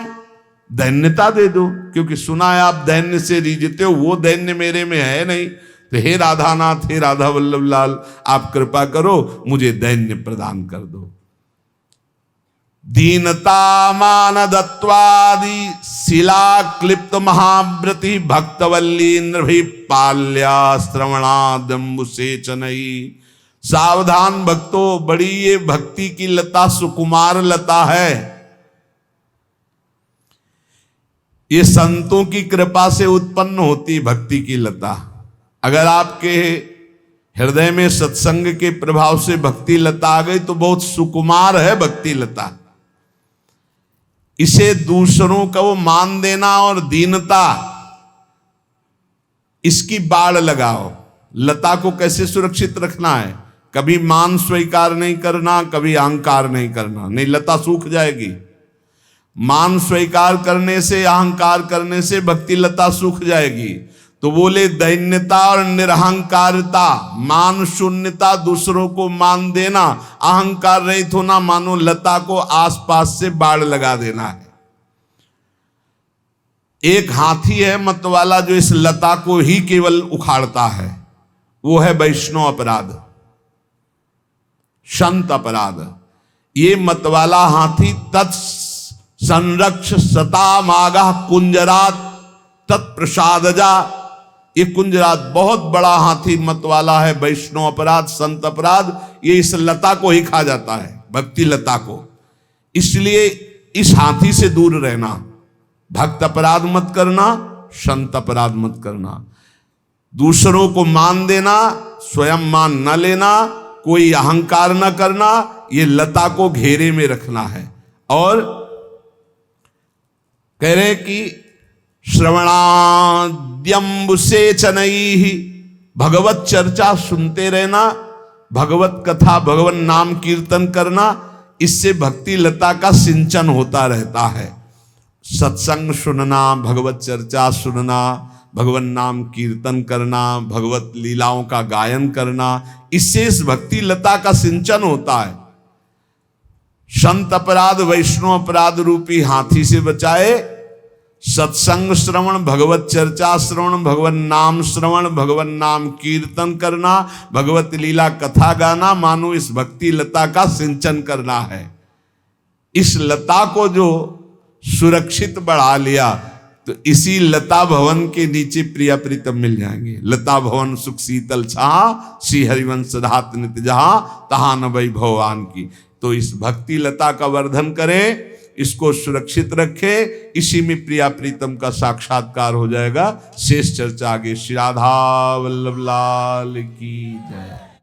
दैन्यता दे दो, क्योंकि सुना है आप दैन्य से रीझते हो, वो दैन्य मेरे में है नहीं। तो हे राधानाथ, हे राधा वल्लभ लाल, आप कृपा करो, मुझे दैन्य प्रदान कर दो। दीनता मान दत्वादि शिला क्लिप्त महाव्रति भक्तवल्ली नृभि पाल्या श्रवणादम्बुसेचनई। सावधान भक्तों, बड़ी ये भक्ति की लता सुकुमार लता है। ये संतों की कृपा से उत्पन्न होती भक्ति की लता। अगर आपके हृदय में सत्संग के प्रभाव से भक्ति लता आ गई तो बहुत सुकुमार है भक्ति लता। इसे दूसरों का वो मान देना और दीनता, इसकी बाड़ लगाओ। लता को कैसे सुरक्षित रखना है? कभी मान स्वीकार नहीं करना, कभी अहंकार नहीं करना, नहीं लता सूख जाएगी। मान स्वीकार करने से, अहंकार करने से भक्ति लता सूख जाएगी। तो बोले दैन्यता और निरहंकारिता, मान शून्यता, दूसरों को मान देना, अहंकार रहित होना, मानो लता को आसपास से बाढ़ लगा देना है। एक हाथी है मतवाला जो इस लता को ही केवल उखाड़ता है, वो है वैष्णव अपराध, संत अपराध। ये मतवाला हाथी तत्संरक्ष सतामागा कुंजरात तत्प्रसादजा। ये कुंजरात बहुत बड़ा हाथी मतवाला है, वैष्णव अपराध, संत अपराध। ये इस लता को ही खा जाता है, भक्ति लता को। इसलिए इस हाथी से दूर रहना, भक्त अपराध मत करना, संत अपराध मत करना। दूसरों को मान देना, स्वयं मान न लेना, कोई अहंकार न करना, ये लता को घेरे में रखना है। और कह रहे कि श्रवणाद्यम्बुसेचनैहि, भगवत चर्चा सुनते रहना, भगवत कथा, भगवान नाम कीर्तन करना, इससे भक्ति लता का सिंचन होता रहता है। सत्संग सुनना, भगवत चर्चा सुनना, भगवान नाम कीर्तन करना, भगवत लीलाओं का गायन करना, इससे इस भक्ति लता का सिंचन होता है। संत अपराध, वैष्णव अपराध रूपी हाथी से बचाए, सत्संग श्रवण, भगवत चर्चा श्रवण, भगवत नाम श्रवण, भगवत नाम कीर्तन करना, भगवत लीला कथा गाना, मानो इस भक्ति लता का सिंचन करना है। इस लता को जो सुरक्षित बढ़ा लिया तो इसी लता भवन के नीचे प्रिया प्रीतम मिल जाएंगे। लता भवन सुख शीतल छाहा, श्री हरिवंश धात नित जहा, तहा न वै भगवान की। तो इस भक्ति लता का वर्धन करे, इसको सुरक्षित रखे, इसी में प्रिया प्रीतम का साक्षात्कार हो जाएगा। शेष चर्चा आगे। श्री राधा वल्लभ लाल की जय।